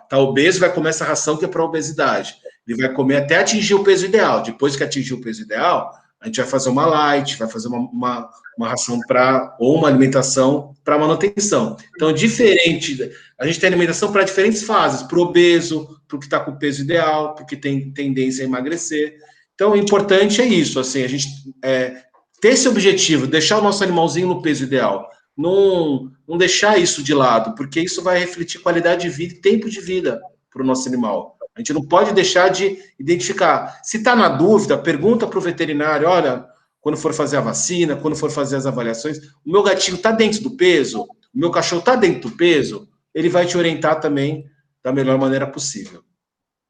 tá obeso, vai comer essa ração que é para obesidade. Ele vai comer até atingir o peso ideal. Depois que atingir o peso ideal, a gente vai fazer uma light, vai fazer uma ração ou uma alimentação para manutenção. Então, diferente, a gente tem alimentação para diferentes fases, para o obeso, para o que está com o peso ideal, para o que tem tendência a emagrecer. Então, o importante é isso, assim, a gente ter esse objetivo, deixar o nosso animalzinho no peso ideal, não deixar isso de lado, porque isso vai refletir qualidade de vida e tempo de vida para o nosso animal. A gente não pode deixar de identificar. Se está na dúvida, pergunta para o veterinário, olha, quando for fazer a vacina, quando for fazer as avaliações, o meu gatinho está dentro do peso? O meu cachorro está dentro do peso? Ele vai te orientar também da melhor maneira possível.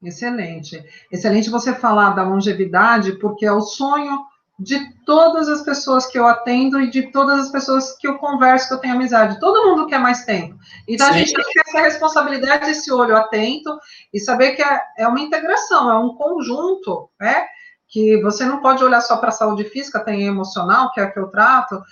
Excelente. Excelente você falar da longevidade, porque é o sonho de todas as pessoas que eu atendo e de todas as pessoas que eu converso, que eu tenho amizade. Todo mundo quer mais tempo. Então, Sim. A gente tem que ter essa responsabilidade, esse olho atento e saber que é uma integração, é um conjunto, né? Que você não pode olhar só para a saúde física, tem a emocional, que é a que eu trato,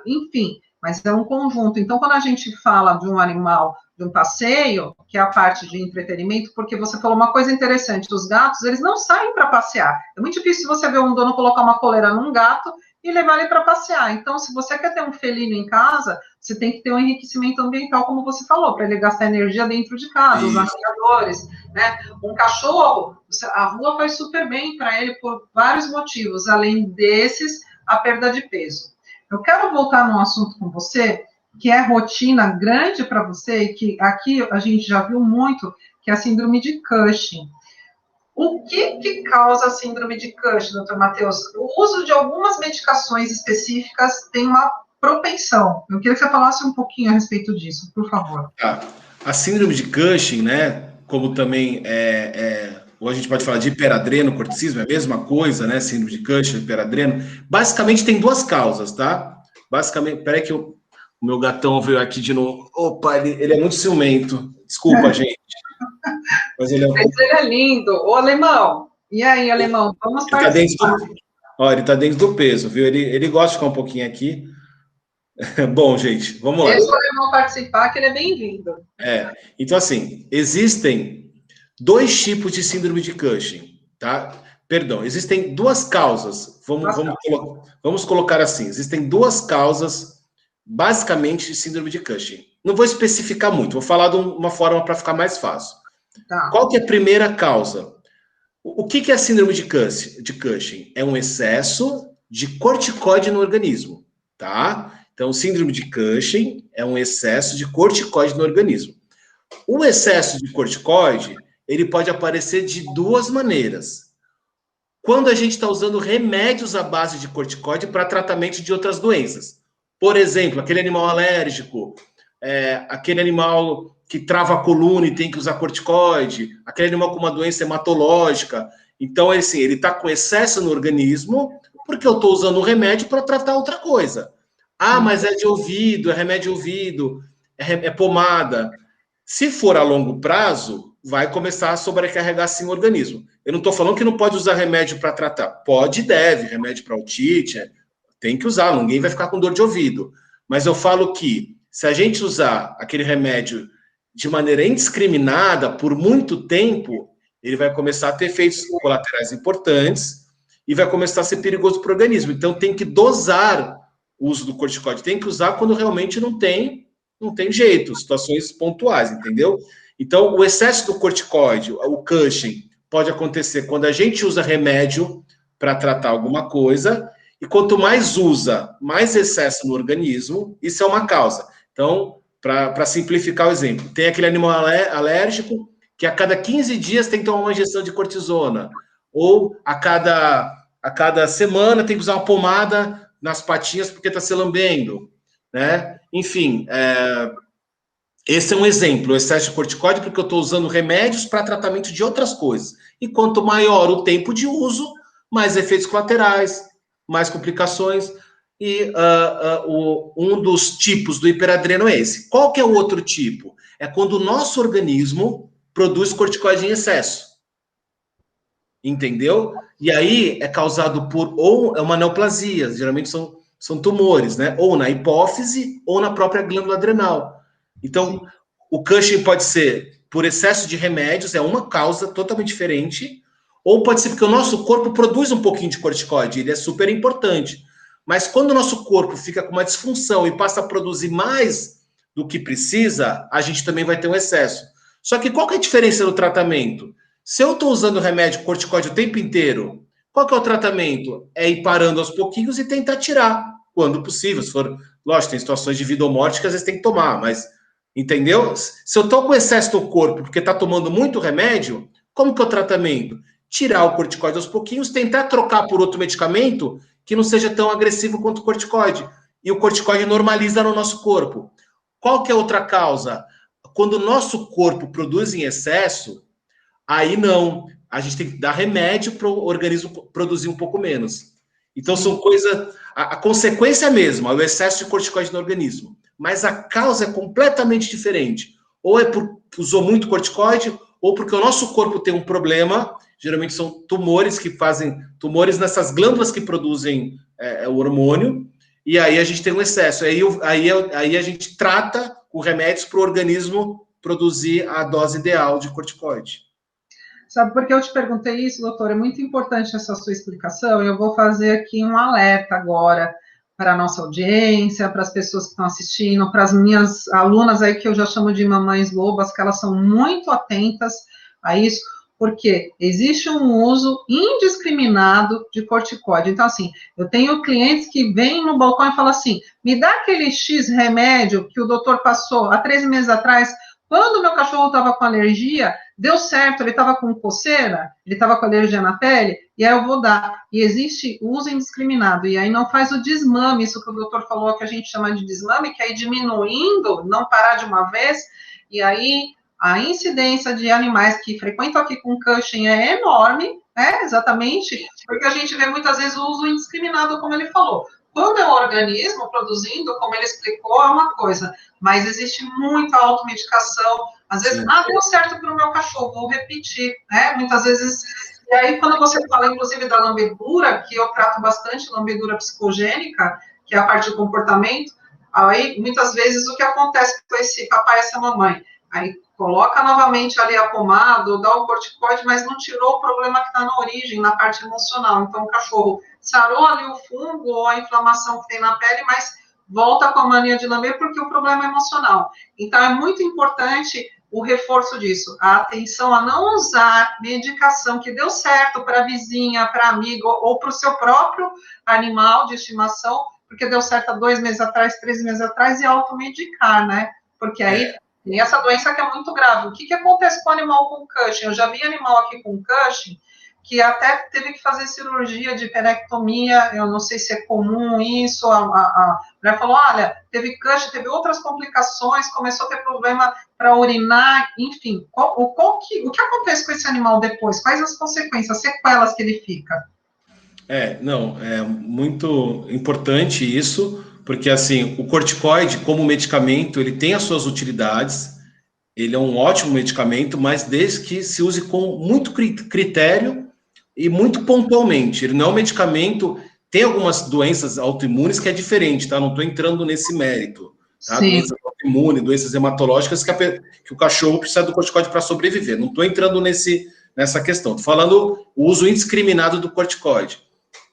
enfim, mas é um conjunto. Então, quando a gente fala de um animal, de um passeio, que é a parte de entretenimento, porque você falou uma coisa interessante, os gatos, eles não saem para passear. É muito difícil você ver um dono colocar uma coleira num gato e levar ele para passear. Então, se você quer ter um felino em casa, você tem que ter um enriquecimento ambiental, como você falou, para ele gastar energia dentro de casa, os arranhadores, né? Um cachorro, a rua faz super bem para ele por vários motivos, além desses, a perda de peso. Eu quero voltar num assunto com você, que é rotina grande para você, e que aqui a gente já viu muito, que é a síndrome de Cushing. O que causa a síndrome de Cushing, doutor Matheus? O uso de algumas medicações específicas tem uma propensão. Eu queria que você falasse um pouquinho a respeito disso, por favor. A síndrome de Cushing, né, como também ou a gente pode falar de hiperadrenocorticismo, é a mesma coisa, né, síndrome de Cushing, hiperadreno, basicamente tem duas causas, tá? Basicamente, peraí que o meu gatão veio aqui de novo. Opa, ele é muito ciumento. Desculpa, gente. Mas ele é lindo. Ô, alemão. E aí, alemão? Vamos participar. Ele tá dentro do peso, viu? Ele gosta de ficar um pouquinho aqui. Bom, gente, vamos lá. Deixa o alemão participar, que ele é bem-vindo. Então, assim, existem dois tipos de síndrome de Cushing, tá? Perdão, existem duas causas. Vamos colocar assim. Existem duas causas, basicamente, de síndrome de Cushing. Não vou especificar muito, vou falar de uma forma para ficar mais fácil. Tá. Qual que é a primeira causa? O que é a síndrome de Cushing? É um excesso de corticoide no organismo, tá? Então, síndrome de Cushing é um excesso de corticoide no organismo. O excesso de corticoide, ele pode aparecer de duas maneiras. Quando a gente está usando remédios à base de corticoide para tratamento de outras doenças. Por exemplo, aquele animal alérgico, aquele animal que trava a coluna e tem que usar corticoide, aquele animal com uma doença hematológica. Então, assim, ele está com excesso no organismo porque eu estou usando o remédio para tratar outra coisa. Mas é de ouvido, é remédio de ouvido, é pomada. Se for a longo prazo, vai começar a sobrecarregar sim o organismo. Eu não estou falando que não pode usar remédio para tratar. Pode e deve, remédio para otite, tem que usar, ninguém vai ficar com dor de ouvido. Mas eu falo que se a gente usar aquele remédio de maneira indiscriminada por muito tempo, ele vai começar a ter efeitos colaterais importantes e vai começar a ser perigoso para o organismo. Então tem que dosar o uso do corticoide, tem que usar quando realmente não tem jeito, situações pontuais, entendeu? Então o excesso do corticoide, o Cushing, pode acontecer quando a gente usa remédio para tratar alguma coisa, e quanto mais usa, mais excesso no organismo, isso é uma causa. Então, para simplificar o exemplo, tem aquele animal alérgico que a cada 15 dias tem que tomar uma injeção de cortisona, ou a cada semana tem que usar uma pomada nas patinhas porque está se lambendo, né? Enfim, esse é um exemplo, o excesso de corticoide, porque eu estou usando remédios para tratamento de outras coisas. E quanto maior o tempo de uso, mais efeitos colaterais, mais complicações. e um dos tipos do hiperadreno é esse. Qual que é o outro tipo? É quando o nosso organismo produz corticoide em excesso. Entendeu? E aí é causado por, ou é uma neoplasia, geralmente são tumores, né? Ou na hipófise, ou na própria glândula adrenal. Então, o Cushing pode ser por excesso de remédios, é uma causa totalmente diferente, ou pode ser porque o nosso corpo produz um pouquinho de corticoide, ele é super importante. Mas quando o nosso corpo fica com uma disfunção e passa a produzir mais do que precisa, a gente também vai ter um excesso. Só que qual que é a diferença do tratamento? Se eu estou usando remédio corticoide o tempo inteiro, qual que é o tratamento? É ir parando aos pouquinhos e tentar tirar, quando possível. Se for, lógico, tem situações de vida ou morte que às vezes tem que tomar, mas entendeu? Se eu estou com excesso do corpo porque está tomando muito remédio, como que é o tratamento? Tirar o corticoide aos pouquinhos, tentar trocar por outro medicamento que não seja tão agressivo quanto o corticoide. E o corticoide normaliza no nosso corpo. Qual que é outra causa? Quando o nosso corpo produz em excesso, aí não. A gente tem que dar remédio para o organismo produzir um pouco menos. Então, são coisas... A consequência é a mesma, o excesso de corticoide no organismo. Mas a causa é completamente diferente. Ou é porque usou muito corticoide, ou porque o nosso corpo tem um problema. Geralmente são tumores que fazem... Tumores nessas glândulas que produzem o hormônio. E aí a gente tem um excesso. Aí a gente trata com remédios para o organismo produzir a dose ideal de corticoide. Sabe por que eu te perguntei isso, doutor? É muito importante essa sua explicação, e eu vou fazer aqui um alerta agora para a nossa audiência, para as pessoas que estão assistindo, para as minhas alunas aí que eu já chamo de mamães lobas, que elas são muito atentas a isso, porque existe um uso indiscriminado de corticoide. Então, assim, eu tenho clientes que vêm no balcão e falam assim, me dá aquele X remédio que o doutor passou há 3 meses atrás, quando o meu cachorro estava com alergia, deu certo, ele estava com coceira, ele estava com alergia na pele, e aí eu vou dar. E existe uso indiscriminado, e aí não faz o desmame, isso que o doutor falou, que a gente chama de desmame, que é ir diminuindo, não parar de uma vez, e aí a incidência de animais que frequentam aqui com Cushing é enorme, né, exatamente, porque a gente vê muitas vezes o uso indiscriminado, como ele falou. Quando é o organismo produzindo, como ele explicou, é uma coisa, mas existe muita automedicação. Às vezes, deu certo para o meu cachorro, vou repetir, né? Muitas vezes. E aí, quando você fala, inclusive, da lambedura, que eu trato bastante, lambedura psicogênica, que é a parte do comportamento, aí, muitas vezes, o que acontece com esse papai e essa mamãe? Aí, coloca novamente ali a pomada, dá o corticoide, mas não tirou o problema que está na origem, na parte emocional. Então, o cachorro sarou ali o fungo ou a inflamação que tem na pele, mas volta com a mania de lamber porque o problema é emocional. Então, é muito importante o reforço disso, a atenção a não usar medicação que deu certo para a vizinha, para amigo ou para o seu próprio animal de estimação, porque deu certo há 2 meses atrás, 3 meses atrás, e automedicar, né? Porque aí tem essa doença que é muito grave. O que acontece com o animal com Cushing? Eu já vi animal aqui com Cushing que até teve que fazer cirurgia de hiperectomia, eu não sei se é comum isso, a mulher falou, olha, teve Cushing, teve outras complicações, começou a ter problema para urinar, enfim, o que acontece com esse animal depois? Quais as consequências, as sequelas que ele fica? Não, é muito importante isso, porque assim, o corticoide como medicamento, ele tem as suas utilidades, ele é um ótimo medicamento, mas desde que se use com muito critério e muito pontualmente. Ele não é um medicamento. Tem algumas doenças autoimunes que é diferente, tá? Não estou entrando nesse mérito. Tá? Doenças autoimunes, doenças hematológicas que o cachorro precisa do corticoide para sobreviver. Não estou entrando nessa questão. Estou falando o uso indiscriminado do corticoide.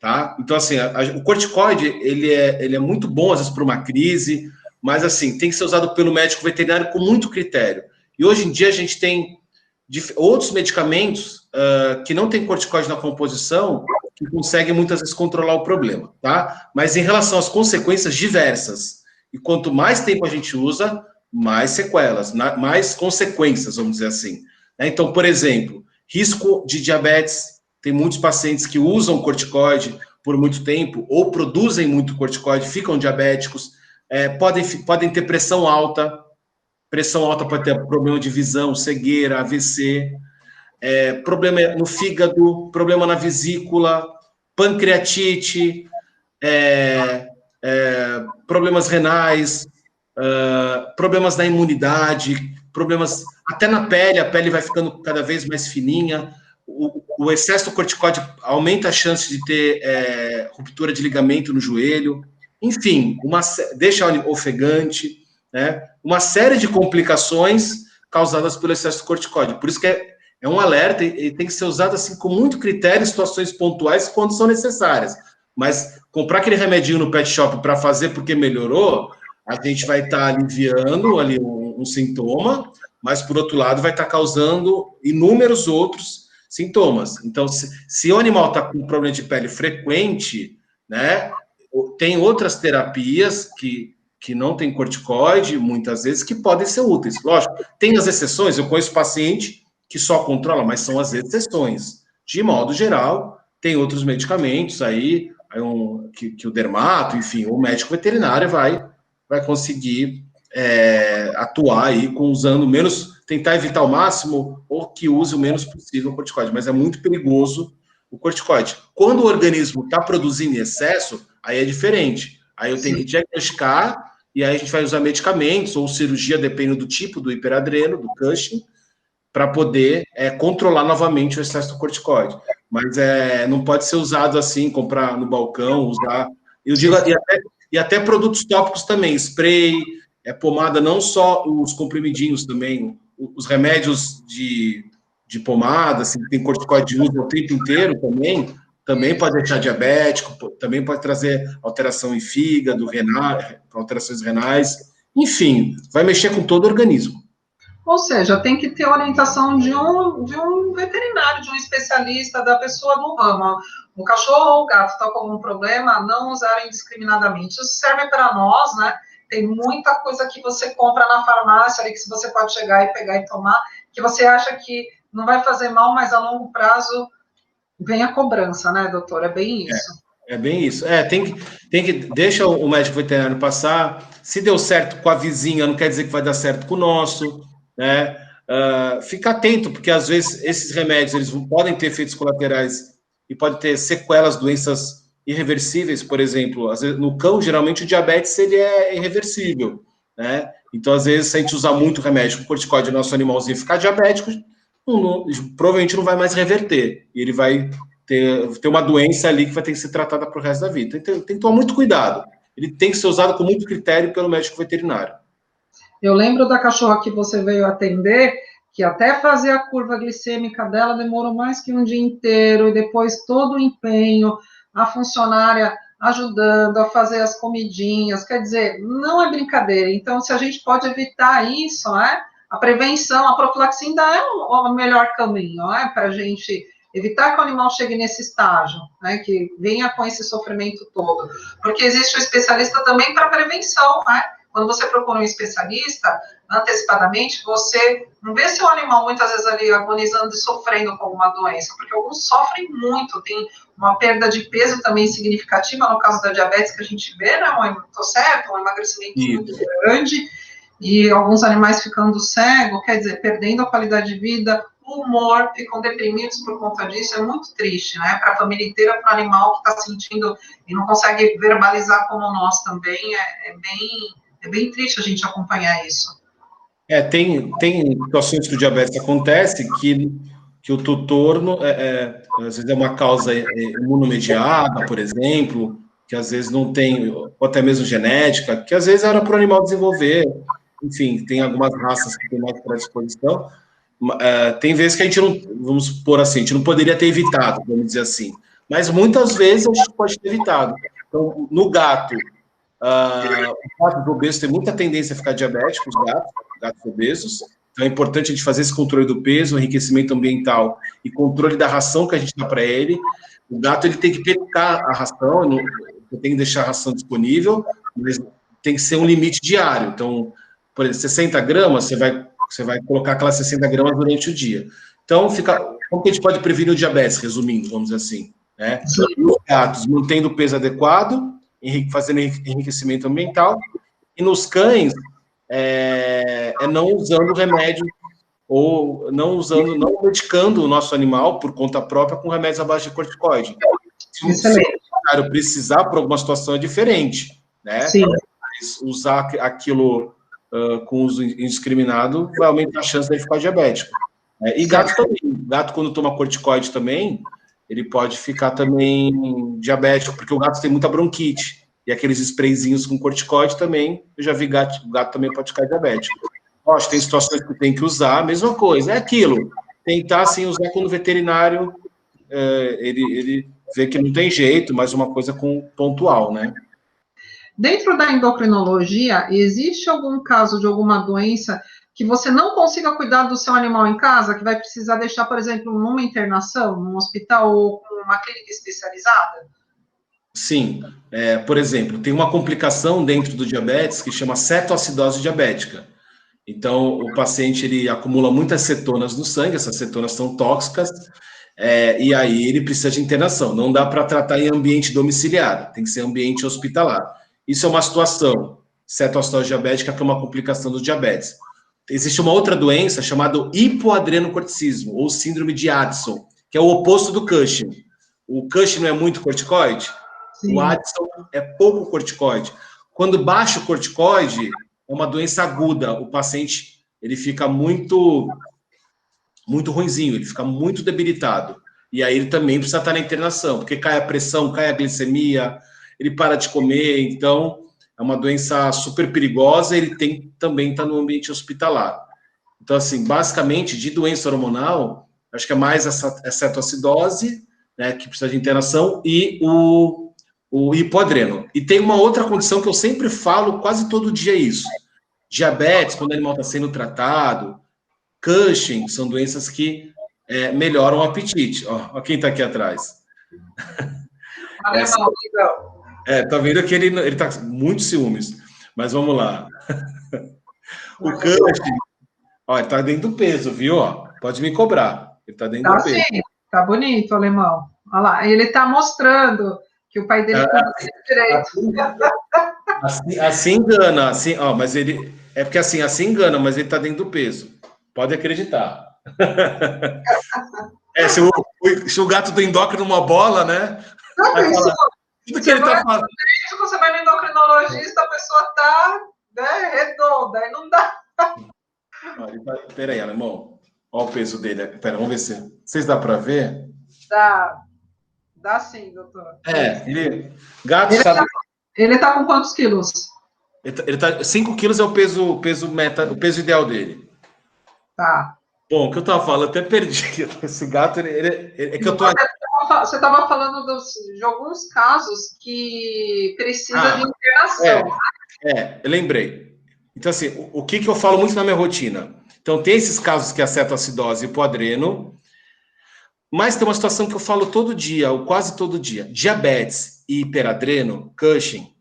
Tá? Então, assim, o corticoide ele é muito bom, às vezes, para uma crise, mas assim, tem que ser usado pelo médico veterinário com muito critério. E hoje em dia a gente tem outros medicamentos que não tem corticoide na composição, que conseguem muitas vezes controlar o problema, tá? Mas em relação às consequências diversas, e quanto mais tempo a gente usa, mais sequelas, mais consequências, vamos dizer assim. Então, por exemplo, risco de diabetes, tem muitos pacientes que usam corticoide por muito tempo, ou produzem muito corticoide, ficam diabéticos, podem ter pressão alta pode ter problema de visão, cegueira, AVC, problema no fígado, problema na vesícula, pancreatite, problemas renais, problemas na imunidade, problemas até na pele, a pele vai ficando cada vez mais fininha, o excesso do corticóide aumenta a chance de ter ruptura de ligamento no joelho, enfim, deixa ofegante, né? Uma série de complicações causadas pelo excesso de corticóide. Por isso que é um alerta e tem que ser usado assim com muito critério em situações pontuais quando são necessárias. Mas comprar aquele remedinho no pet shop para fazer porque melhorou, a gente vai estar aliviando ali um sintoma, mas, por outro lado, vai estar causando inúmeros outros sintomas. Então, se o animal está com um problema de pele frequente, né, tem outras terapias que não tem corticoide, muitas vezes, que podem ser úteis. Lógico, tem as exceções, eu conheço paciente que só controla, mas são as exceções. De modo geral, tem outros medicamentos aí que o dermato, enfim, o médico veterinário vai conseguir atuar aí usando menos, tentar evitar ao máximo ou que use o menos possível o corticoide, mas é muito perigoso o corticoide. Quando o organismo está produzindo em excesso, aí é diferente. Aí eu tenho que diagnosticar e aí a gente vai usar medicamentos ou cirurgia, dependendo do tipo do hiperadreno, do Cushing, para poder controlar novamente o excesso do corticoide. Mas não pode ser usado assim, comprar no balcão, usar... Eu digo, e até produtos tópicos também, spray, pomada, não só os comprimidinhos também, os remédios de pomada, assim, que tem corticoide de uso o tempo inteiro também pode deixar diabético, também pode trazer alteração em fígado, alterações renais, enfim, vai mexer com todo o organismo. Ou seja, tem que ter orientação de um veterinário, de um especialista, da pessoa do ramo. O cachorro ou o gato está com algum problema, não usar indiscriminadamente. Isso serve para nós, né? Tem muita coisa que você compra na farmácia, ali, que você pode chegar e pegar e tomar, que você acha que não vai fazer mal, mas a longo prazo vem a cobrança, né, doutor? É bem isso. É bem isso. Tem que deixa o médico veterinário passar. Se deu certo com a vizinha, não quer dizer que vai dar certo com o nosso, né? Fica atento, porque às vezes esses remédios eles podem ter efeitos colaterais e podem ter sequelas, doenças irreversíveis, por exemplo. Às vezes, no cão, geralmente o diabetes ele é irreversível, né? Então, às vezes, se a gente usar muito remédio com corticóide, o nosso animalzinho ficar diabético, provavelmente não vai mais reverter. E ele vai ter uma doença ali que vai ter que ser tratada para o resto da vida. Então, tem que tomar muito cuidado. Ele tem que ser usado com muito critério pelo médico veterinário. Eu lembro da cachorra que você veio atender, que até fazer a curva glicêmica dela demorou mais que um dia inteiro, e depois todo o empenho, a funcionária ajudando a fazer as comidinhas, quer dizer, não é brincadeira. Então, se a gente pode evitar isso, né? A prevenção, a profilaxia ainda é o melhor caminho, né? Para a gente evitar que o animal chegue nesse estágio, né? Que venha com esse sofrimento todo. Porque existe o especialista também para prevenção, né? Quando você procura um especialista, antecipadamente, você não vê seu animal muitas vezes ali agonizando e sofrendo com alguma doença, porque alguns sofrem muito, tem uma perda de peso também significativa, no caso da diabetes que a gente vê, né, um emagrecimento muito grande, e alguns animais ficando cegos, quer dizer, perdendo a qualidade de vida, o humor, ficam deprimidos por conta disso, é muito triste, né, para a família inteira, para o animal que está sentindo e não consegue verbalizar como nós também, é bem triste a gente acompanhar isso. Tem situações que o diabetes acontece que o tutor, às vezes é uma causa imunomediada, por exemplo, que às vezes não tem, ou até mesmo genética, que às vezes era para o animal desenvolver. Enfim, tem algumas raças que tem mais predisposição. Tem vezes que a gente não, vamos supor assim, a gente não poderia ter evitado, vamos dizer assim. Mas muitas vezes a gente pode ter evitado. Então, no gato, os gatos obesos têm muita tendência a ficar diabéticos, os gatos obesos. Então é importante a gente fazer esse controle do peso, enriquecimento ambiental e controle da ração que a gente dá para ele. O gato ele tem que pecar a ração, tem que deixar a ração disponível, mas tem que ser um limite diário. Então, por exemplo, 60 gramas, você vai colocar aquelas 60 gramas durante o dia. Então, como que a gente pode prevenir o diabetes, resumindo, vamos dizer assim, né? Os gatos mantendo o peso adequado, fazendo enriquecimento ambiental, e nos cães, não usando remédio, ou não medicando o nosso animal por conta própria com remédios abaixo de corticoide. Se o veterinário precisar por alguma situação é diferente, né? Sim. Mas usar aquilo com uso indiscriminado vai aumentar a chance dele ficar diabético. E gato também. Gato, quando toma corticoide também, ele pode ficar também diabético, porque o gato tem muita bronquite. E aqueles sprayzinhos com corticoide também, eu já vi o gato também pode ficar diabético. Lógico, tem situações que tem que usar, a mesma coisa. É aquilo. Tentar, assim, usar quando o veterinário ele vê que não tem jeito, mas uma coisa pontual, né? Dentro da endocrinologia, existe algum caso de alguma doença que você não consiga cuidar do seu animal em casa, que vai precisar deixar, por exemplo, numa internação, num hospital ou uma clínica especializada? Sim. Por exemplo, tem uma complicação dentro do diabetes que chama cetoacidose diabética. Então, o paciente ele acumula muitas cetonas no sangue, essas cetonas são tóxicas, e aí ele precisa de internação. Não dá para tratar em ambiente domiciliar, tem que ser ambiente hospitalar. Isso é uma situação, cetoacidose diabética, que é uma complicação do diabetes. Existe uma outra doença chamada hipoadrenocorticismo, ou síndrome de Addison, que é o oposto do Cushing. O Cushing não é muito corticoide? Sim. O Addison é pouco corticoide. Quando baixa o corticoide, é uma doença aguda. O paciente ele fica muito ruinzinho, ele fica muito debilitado. E aí ele também precisa estar na internação, porque cai a pressão, cai a glicemia, ele para de comer, então é uma doença super perigosa, ele tem também estar no ambiente hospitalar. Então, assim, basicamente, de doença hormonal, acho que é mais a cetoacidose, né, que precisa de internação, e o hipoadreno. E tem uma outra condição que eu sempre falo quase todo dia isso. Diabetes, quando o animal está sendo tratado, Cushing, são doenças que melhoram o apetite. Ó, quem está aqui atrás. Tá vendo que ele está muito ciúmes. Mas vamos lá. O Cushing, ó, ele está dentro do peso, viu? Ó, pode me cobrar. Ele está dentro do peso. Sim, tá bonito o alemão. Olha lá, ele está mostrando que o pai dele cuida direito. Assim engana, assim, ó, mas ele. É porque assim engana, mas ele está dentro do peso. Pode acreditar. Se o gato do endócrino numa bola, né? Tudo que ele tá falando. Você vai no endocrinologista, a pessoa tá redonda, aí não dá. Peraí, alemão. Olha o peso dele. Pera, vamos ver se. Vocês dá para ver? Dá sim, doutor. Gato ele tá com quantos quilos? Ele tá 5 quilos é o peso meta, o peso ideal dele. Tá. Bom, o que eu tava falando, até perdi. Esse gato, é que eu tô. Você estava falando de alguns casos que precisa de internação. Eu lembrei. Então, assim, o que eu falo muito na minha rotina? Então, tem esses casos que é a cetoacidose e o hipoadreno, mas tem uma situação que eu falo todo dia, ou quase todo dia. Diabetes e hiperadreno, Cushing,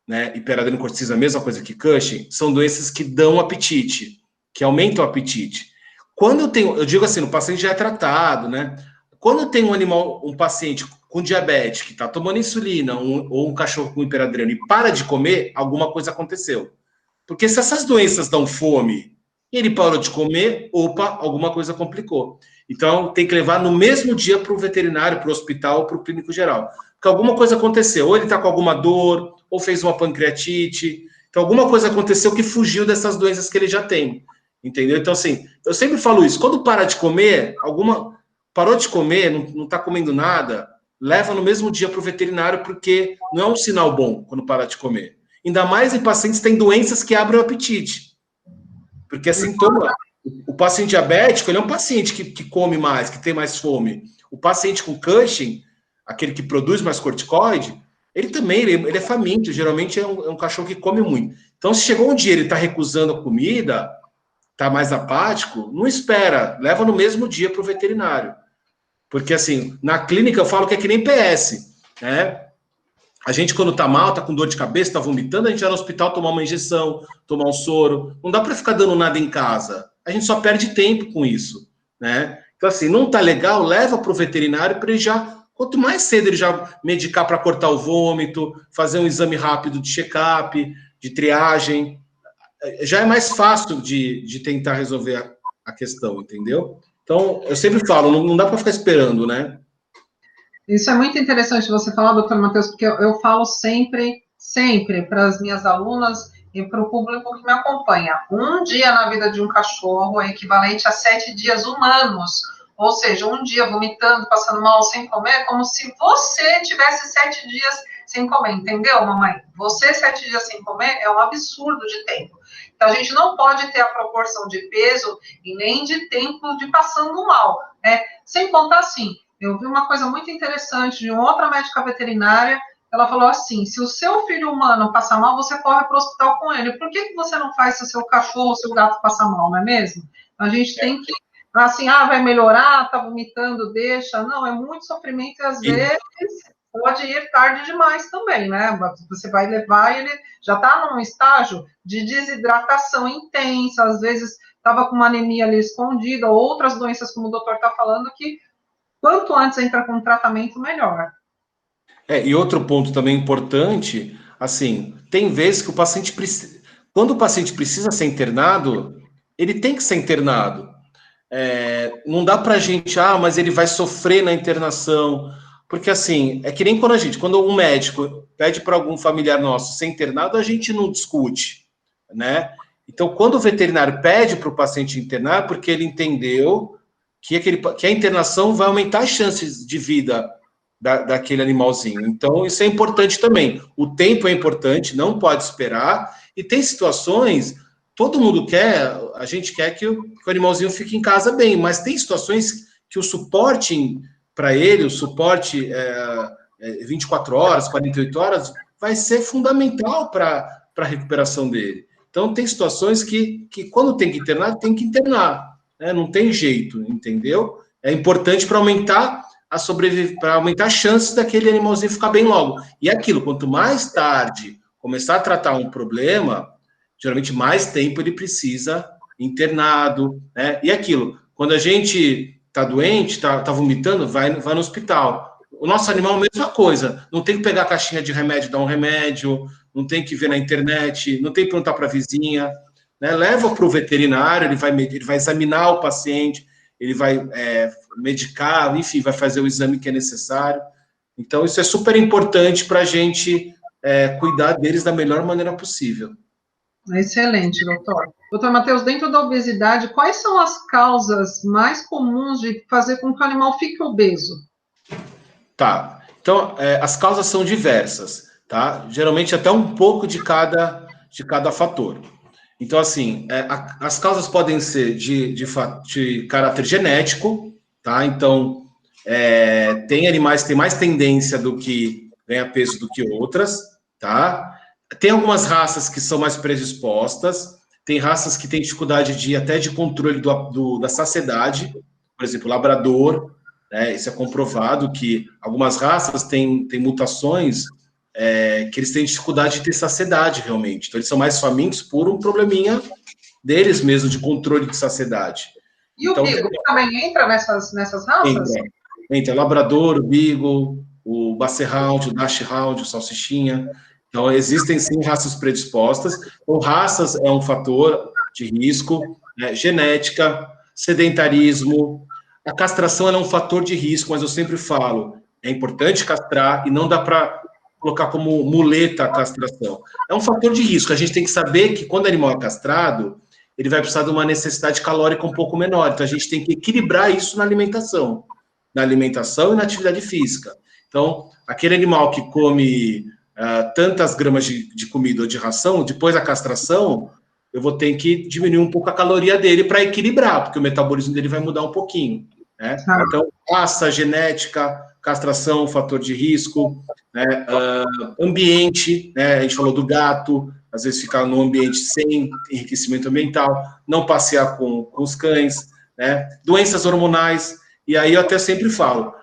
né? Hiperadrenocorticismo é a mesma coisa que Cushing, são doenças que dão apetite, que aumentam o apetite. Quando eu digo assim, o paciente já é tratado, né? Quando tem um paciente com diabetes que está tomando insulina, ou um cachorro com hiperadreno e para de comer, alguma coisa aconteceu. Porque se essas doenças dão fome e ele parou de comer, alguma coisa complicou. Então, tem que levar no mesmo dia para o veterinário, para o hospital, para o clínico geral. Porque alguma coisa aconteceu. Ou ele está com alguma dor, ou fez uma pancreatite. Então, alguma coisa aconteceu que fugiu dessas doenças que ele já tem. Entendeu? Então, assim, eu sempre falo isso. Quando para de comer, parou de comer, não está comendo nada, leva no mesmo dia para o veterinário, porque não é um sinal bom quando para de comer. Ainda mais em pacientes que têm doenças que abrem o apetite. Porque é sintoma. O paciente diabético, ele é um paciente que come mais, que tem mais fome. O paciente com Cushing, aquele que produz mais corticoide, ele também ele é faminto, geralmente é um cachorro que come muito. Então, se chegou um dia ele está recusando a comida, está mais apático, não espera, leva no mesmo dia para o veterinário. Porque, assim, na clínica eu falo que é que nem PS, né? A gente, quando tá mal, tá com dor de cabeça, tá vomitando, a gente vai no hospital tomar uma injeção, tomar um soro. Não dá para ficar dando nada em casa. A gente só perde tempo com isso, né? Então, assim, não tá legal, leva para o veterinário para ele já, quanto mais cedo ele já medicar para cortar o vômito, fazer um exame rápido de check-up, de triagem, já é mais fácil de tentar resolver a questão, entendeu? Então, eu sempre falo, não dá para ficar esperando, né? Isso é muito interessante você falar, doutor Matheus, porque eu falo sempre sempre para as minhas alunas e para o público que me acompanha. Um dia na vida de um cachorro é equivalente a 7 dias humanos. Ou seja, um dia vomitando, passando mal, sem comer, como se você tivesse 7 dias sem comer, entendeu, mamãe? Você 7 dias sem comer é um absurdo de tempo. Então, a gente não pode ter a proporção de peso e nem de tempo de passando mal, né? Sem contar, assim, eu vi uma coisa muito interessante de uma outra médica veterinária. Ela falou assim: se o seu filho humano passar mal, você corre para o hospital com ele. Por que você não faz se o seu cachorro ou seu gato passar mal, não é mesmo? A gente tem que, assim, vai melhorar, tá vomitando, deixa. Não, é muito sofrimento e às vezes pode ir tarde demais também, né? Você vai levar ele, já está num estágio de desidratação intensa, às vezes estava com uma anemia ali escondida, outras doenças, como o doutor está falando, que quanto antes entra com um tratamento, melhor. E outro ponto também importante, assim, tem vezes que o paciente precisa, quando o paciente precisa ser internado, ele tem que ser internado. Não dá pra gente, mas ele vai sofrer na internação, porque assim, é que nem quando um médico pede para algum familiar nosso ser internado, a gente não discute, né? Então, quando o veterinário pede para o paciente internar, porque ele entendeu que a internação vai aumentar as chances de vida daquele animalzinho. Então, isso é importante também. O tempo é importante, não pode esperar. E tem situações, todo mundo quer, a gente quer que o animalzinho fique em casa bem, mas tem situações que o suporte para ele, o suporte 24 horas, 48 horas, vai ser fundamental para a recuperação dele. Então, tem situações que quando tem que internar, né? Não tem jeito, entendeu? É importante para aumentar para aumentar as chances daquele animalzinho ficar bem logo. E aquilo, quanto mais tarde começar a tratar um problema, geralmente mais tempo ele precisa internado, né? E aquilo, quando a gente está doente, está vomitando, vai no hospital. O nosso animal, mesma coisa. Não tem que pegar a caixinha de remédio, dar um remédio, não tem que ver na internet, não tem que perguntar para a vizinha, né? Leva para o veterinário, ele vai examinar o paciente, ele vai medicar, enfim, vai fazer o exame que é necessário. Então, isso é super importante para a gente cuidar deles da melhor maneira possível. Excelente, doutor. Doutor Matheus, dentro da obesidade, quais são as causas mais comuns de fazer com que o animal fique obeso? Tá. Então, as causas são diversas, tá? Geralmente até um pouco de cada fator. Então, assim, as causas podem ser de caráter genético, tá? Então, tem animais que têm mais tendência do que ganhar peso do que outras, tá? Tem algumas raças que são mais predispostas, tem raças que têm dificuldade até de controle da saciedade, por exemplo, labrador, né? Isso é comprovado que algumas raças têm mutações que eles têm dificuldade de ter saciedade, realmente. Então, eles são mais famintos por um probleminha deles mesmo, de controle de saciedade. E então, o Beagle também entra nessas raças? Entra Labrador, o Beagle, o Basset Hound, o Dash Hound, o Salsichinha. Então, existem sim raças predispostas. Então, raças é um fator de risco, né? Genética, sedentarismo. A castração é um fator de risco, mas eu sempre falo, é importante castrar e não dá para colocar como muleta a castração. É um fator de risco. A gente tem que saber que quando o animal é castrado, ele vai precisar de uma necessidade calórica um pouco menor. Então, a gente tem que equilibrar isso na alimentação e na atividade física. Então, aquele animal que come tantas gramas de comida ou de ração, depois da castração, eu vou ter que diminuir um pouco a caloria dele para equilibrar, porque o metabolismo dele vai mudar um pouquinho, né? Então, raça, genética, castração, fator de risco, né? Ambiente, né? A gente falou do gato, às vezes ficar num ambiente sem enriquecimento ambiental, não passear com os cães, né? Doenças hormonais, e aí eu até sempre falo,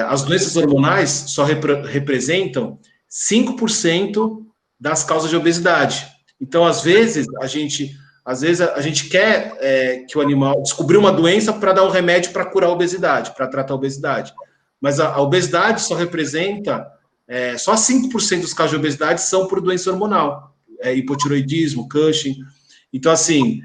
as doenças hormonais só representam 5% das causas de obesidade. Então, às vezes, a gente quer que o animal descobrir uma doença para dar um remédio para curar a obesidade, para tratar a obesidade. Mas a obesidade só representa, só 5% dos casos de obesidade são por doença hormonal, hipotiroidismo, Cushing. Então, assim,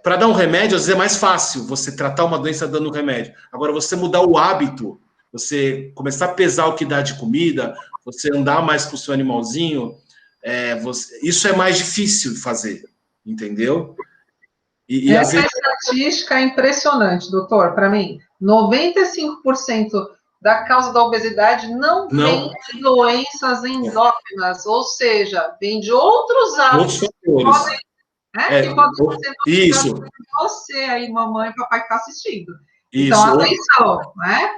para dar um remédio, às vezes é mais fácil você tratar uma doença dando um remédio. Agora, você mudar o hábito, você começar a pesar o que dá de comida, você andar mais com o seu animalzinho, isso é mais difícil de fazer, entendeu? Essa estatística é impressionante, doutor, para mim. 95% da causa da obesidade não vem de doenças endócrinas, ou seja, vem de outros hábitos que podem, que podem ser isso. Você aí, mamãe e papai que está assistindo. Isso. Então, atenção, né?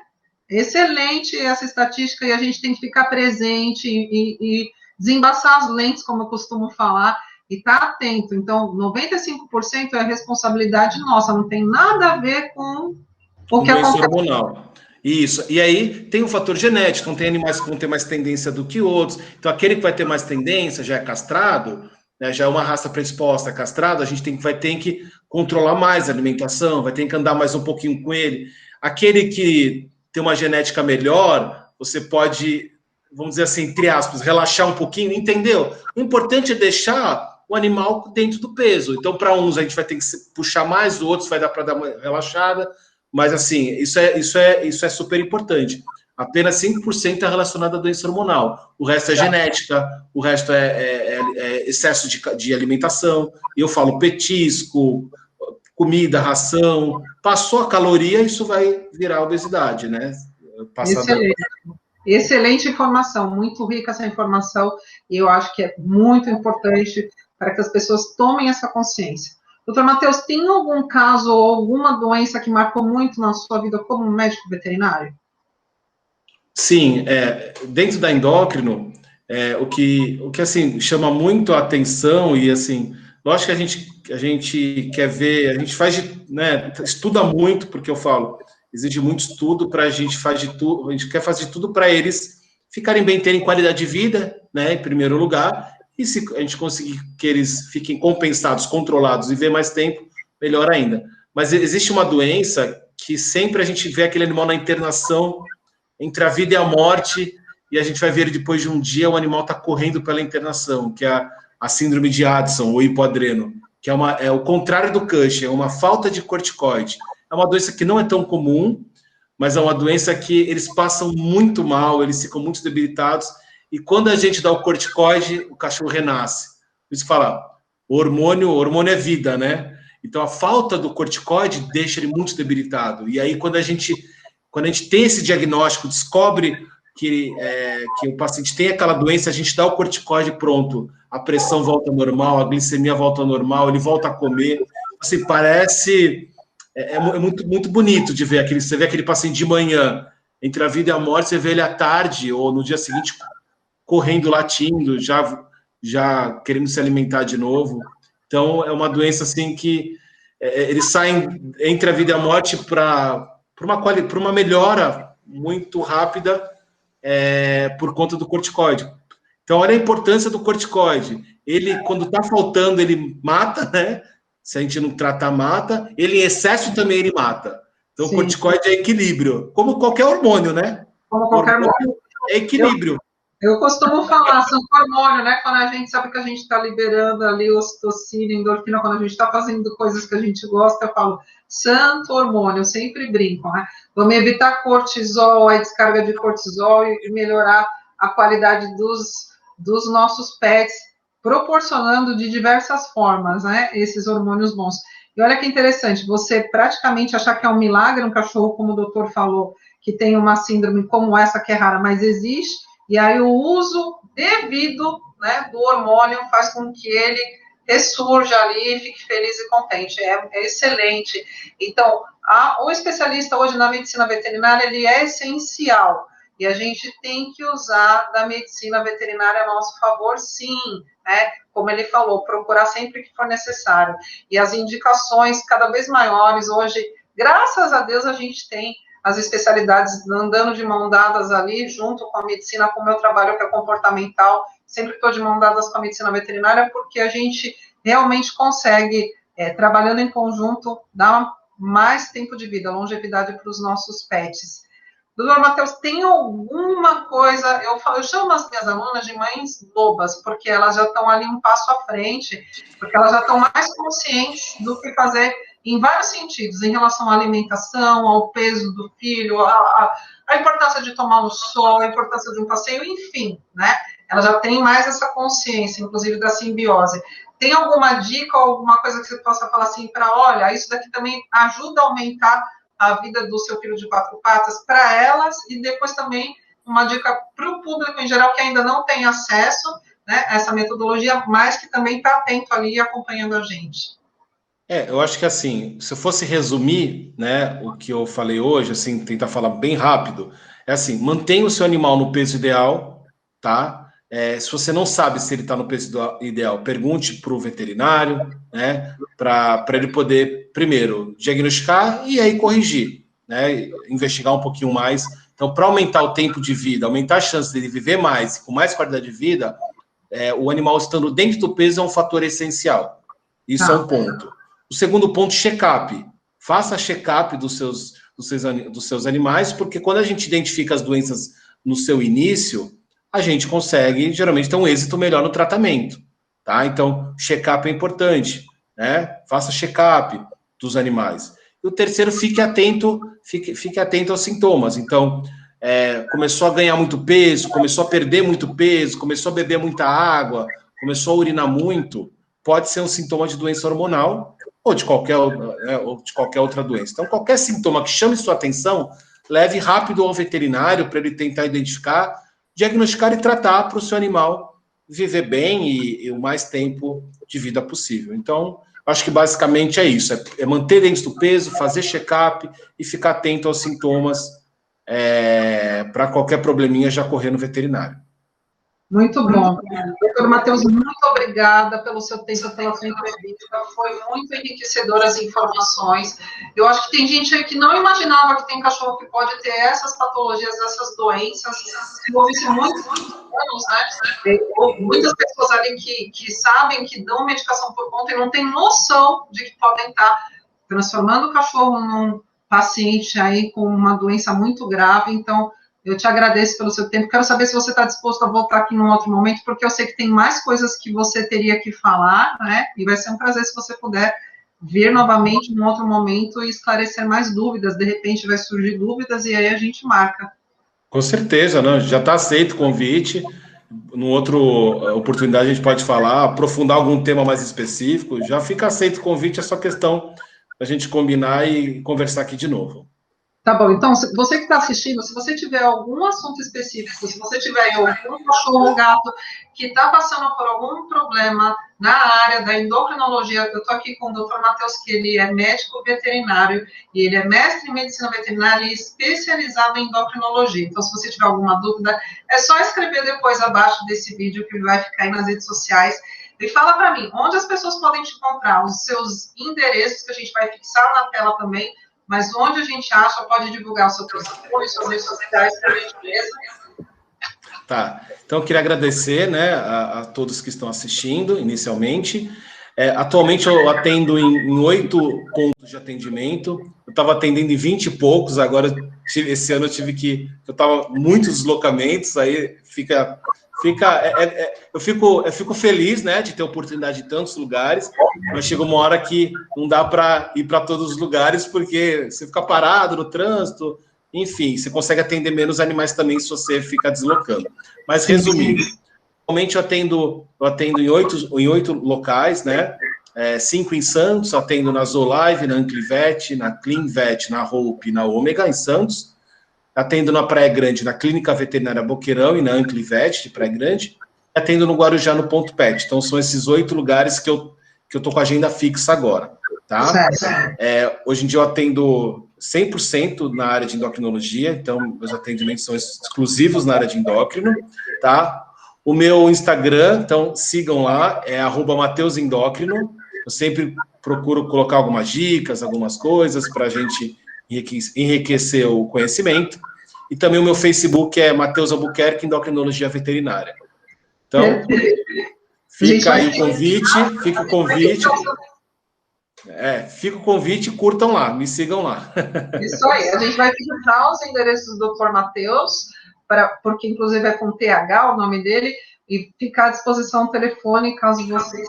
Excelente essa estatística e a gente tem que ficar presente e desembaçar as lentes, como eu costumo falar, e estar atento. Então, 95% é responsabilidade nossa, não tem nada a ver com o que acontece. Hormonal. Isso. E aí tem um fator genético, não tem animais que vão ter mais tendência do que outros. Então, aquele que vai ter mais tendência já é castrado, né, já é uma raça predisposta a castrado, a gente vai ter que controlar mais a alimentação, vai ter que andar mais um pouquinho com ele. Aquele que tem uma genética melhor, você pode, vamos dizer assim, entre aspas, relaxar um pouquinho, entendeu? O importante é deixar o animal dentro do peso. Então, para uns a gente vai ter que puxar mais, outros vai dar para dar uma relaxada, mas assim, isso é super importante. Apenas 5% é relacionado à doença hormonal. O resto é genética, o resto é excesso de alimentação. E eu falo petisco, comida, ração. Passou a caloria, isso vai virar obesidade, né? Excelente. Excelente informação, muito rica essa informação, e eu acho que é muito importante para que as pessoas tomem essa consciência. Doutor Matheus, tem algum caso ou alguma doença que marcou muito na sua vida como médico veterinário? Sim, dentro da endócrino, o que assim chama muito a atenção e assim, lógico que a gente quer ver, a gente estuda muito, porque eu falo, exige muito estudo para a gente faz de tudo, a gente quer fazer de tudo para eles ficarem bem, terem qualidade de vida, né, em primeiro lugar, e se a gente conseguir que eles fiquem compensados, controlados e ver mais tempo, melhor ainda. Mas existe uma doença que sempre a gente vê aquele animal na internação entre a vida e a morte, e a gente vai ver depois de um dia o animal está correndo pela internação, que é a síndrome de Addison, ou hipoadreno, que é o contrário do Cushing, é uma falta de corticoide. É uma doença que não é tão comum, mas é uma doença que eles passam muito mal, eles ficam muito debilitados, e quando a gente dá o corticoide, o cachorro renasce. Por isso que fala, o hormônio é vida, né? Então a falta do corticoide deixa ele muito debilitado. E aí quando a gente tem esse diagnóstico, descobre que o paciente tem aquela doença, a gente dá o corticoide, pronto, a pressão volta ao normal, a glicemia volta ao normal, ele volta a comer. Assim, parece... muito, muito bonito de ver você vê aquele paciente de manhã, entre a vida e a morte, você vê ele à tarde ou no dia seguinte correndo, latindo, já querendo se alimentar de novo. Então, é uma doença assim que eles saem entre a vida e a morte para uma melhora muito rápida por conta do corticoide. Então, olha a importância do corticoide. Ele, quando está faltando, ele mata, né? Se a gente não tratar, mata. Ele, em excesso, também ele mata. Então, sim, o corticoide é equilíbrio. Como qualquer hormônio, né? Como qualquer hormônio. É equilíbrio. Eu costumo falar, santo hormônio, né? Quando a gente sabe que a gente está liberando ali ocitocina, endorfina, quando a gente está fazendo coisas que a gente gosta, eu falo, santo hormônio, eu sempre brinco, né? Vamos evitar cortisol, a descarga de cortisol e melhorar a qualidade dos nossos pets, proporcionando de diversas formas, né? Esses hormônios bons. E olha que interessante, você praticamente achar que é um milagre um cachorro, como o doutor falou, que tem uma síndrome como essa, que é rara, mas existe. E aí o uso devido, né, do hormônio faz com que ele ressurja ali e fique feliz e contente. É excelente. Então, o especialista hoje na medicina veterinária, ele é essencial. E a gente tem que usar da medicina veterinária a nosso favor, sim. Né? Como ele falou, procurar sempre que for necessário. E as indicações cada vez maiores hoje, graças a Deus, a gente tem as especialidades andando de mão dadas ali, junto com a medicina, com o meu trabalho que é comportamental, sempre estou de mão dadas com a medicina veterinária, porque a gente realmente consegue, trabalhando em conjunto, dar mais tempo de vida, longevidade para os nossos pets. Doutor Matheus, tem alguma coisa, eu chamo as minhas alunas de mães lobas, porque elas já estão ali um passo à frente, porque elas já estão mais conscientes do que fazer em vários sentidos, em relação à alimentação, ao peso do filho, a importância de tomar o sol, a importância de um passeio, enfim, né? Ela já tem mais essa consciência, inclusive, da simbiose. Tem alguma dica ou alguma coisa que você possa falar assim para, olha, isso daqui também ajuda a aumentar a vida do seu filho de 4 patas para elas, e depois também uma dica para o público em geral que ainda não tem acesso, né, a essa metodologia, mas que também está atento ali e acompanhando a gente. Eu acho que assim, se eu fosse resumir, né, o que eu falei hoje, assim, tentar falar bem rápido, é assim, mantenha o seu animal no peso ideal, tá? Se você não sabe se ele está no peso ideal, pergunte para o veterinário, né, para ele poder, primeiro, diagnosticar e aí corrigir, né, investigar um pouquinho mais. Então, para aumentar o tempo de vida, aumentar a chance dele viver mais, com mais qualidade de vida, o animal estando dentro do peso é um fator essencial. Isso é um ponto. O segundo ponto, check-up. Faça check-up dos seus animais, porque quando a gente identifica as doenças no seu início, a gente consegue, geralmente, ter um êxito melhor no tratamento, tá? Então, check-up é importante, né? Faça check-up dos animais. E o terceiro, fique atento aos sintomas. Então, começou a ganhar muito peso, começou a perder muito peso, começou a beber muita água, começou a urinar muito, pode ser um sintoma de doença hormonal ou de qualquer outra doença. Então, qualquer sintoma que chame sua atenção, leve rápido ao veterinário para ele tentar identificar, diagnosticar e tratar para o seu animal viver bem e o mais tempo de vida possível. Então, acho que basicamente é isso, é manter dentro do peso, fazer check-up e ficar atento aos sintomas para qualquer probleminha já correr no veterinário. Muito bom. Doutor Matheus, muito obrigada pelo seu tempo, pela sua entrevista. Foi muito enriquecedora as informações. Eu acho que tem gente aí que não imaginava que tem cachorro que pode ter essas patologias, essas doenças. Se ouvisse muitos anos, né? Muitas pessoas ali que sabem que dão medicação por conta e não têm noção de que podem estar transformando o cachorro num paciente aí com uma doença muito grave. Então, eu te agradeço pelo seu tempo. Quero saber se você está disposto a voltar aqui num outro momento, porque eu sei que tem mais coisas que você teria que falar, né? E vai ser um prazer se você puder vir novamente num outro momento e esclarecer mais dúvidas. De repente vai surgir dúvidas e aí a gente marca. Com certeza, não, já está aceito o convite. Numa outra oportunidade a gente pode falar, aprofundar algum tema mais específico. Já fica aceito o convite, é só questão da gente combinar e conversar aqui de novo. Tá bom, então, você que está assistindo, se você tiver algum assunto específico, se você tiver algum cachorro ou gato que está passando por algum problema na área da endocrinologia, eu estou aqui com o Dr. Matheus, que ele é médico veterinário, e ele é mestre em medicina veterinária e especializado em endocrinologia. Então, se você tiver alguma dúvida, é só escrever depois abaixo desse vídeo, que vai ficar aí nas redes sociais. E fala para mim, onde as pessoas podem te encontrar, os seus endereços, que a gente vai fixar na tela também, mas onde a gente acha, pode divulgar o seu telefone, suas redes sociais, por gentileza. Tá, então eu queria agradecer, né, a todos que estão assistindo, inicialmente. Atualmente eu atendo em 8 pontos de atendimento, eu estava atendendo em 20 e poucos, agora esse ano eu estava muitos deslocamentos, aí eu fico feliz, né, de ter oportunidade em tantos lugares, mas chega uma hora que não dá para ir para todos os lugares, porque você fica parado no trânsito, enfim, você consegue atender menos animais também se você ficar deslocando. Mas, resumindo, atualmente eu atendo em 8 locais, né, 5 em Santos, atendo na Zoolive, na Anclivet, na Cleanvet, na Hope e na Ômega, em Santos. Atendo na Praia Grande, na Clínica Veterinária Boqueirão e na Anclivet, de Praia Grande. E atendo no Guarujá, no Ponto Pet. Então, são esses 8 lugares que eu estou com a agenda fixa agora, tá? Hoje em dia eu atendo 100% na área de endocrinologia, então meus atendimentos são exclusivos na área de endócrino, tá? O meu Instagram, então sigam lá, é @MatheusEndócrino. Eu sempre procuro colocar algumas dicas, algumas coisas para a gente enriquecer o conhecimento. E também o meu Facebook é Matheus Albuquerque, Endocrinologia Veterinária. Então, fica aí o convite, fica o convite, curtam lá, me sigam lá. Isso aí, a gente vai fixar os endereços do Dr. Matheus, porque inclusive é com TH o nome dele, e ficar à disposição o telefone, caso vocês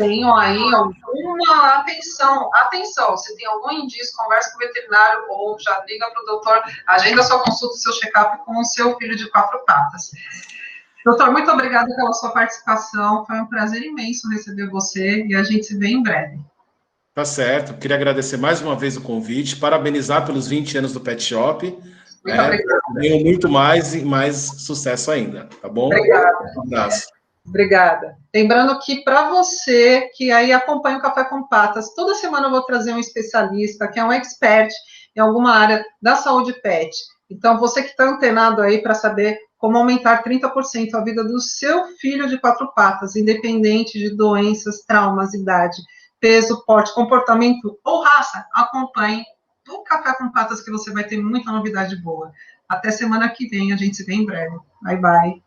tenho aí alguma atenção, se tem algum indício, conversa com o veterinário ou já liga para o doutor, agenda sua consulta, seu check-up com o seu filho de 4 patas. Doutor, muito obrigada pela sua participação, foi um prazer imenso receber você e a gente se vê em breve. Tá certo, queria agradecer mais uma vez o convite, parabenizar pelos 20 anos do Pet Shop. Muito obrigada. Tenho muito mais e mais sucesso ainda, tá bom? Obrigada. Um abraço. Obrigada. Lembrando que para você que aí acompanha o Café com Patas, toda semana eu vou trazer um especialista, que é um expert em alguma área da saúde pet. Então, você que está antenado aí para saber como aumentar 30% a vida do seu filho de 4 patas, independente de doenças, traumas, idade, peso, porte, comportamento ou raça, acompanhe o Café com Patas que você vai ter muita novidade boa. Até semana que vem, a gente se vê em breve. Bye, bye.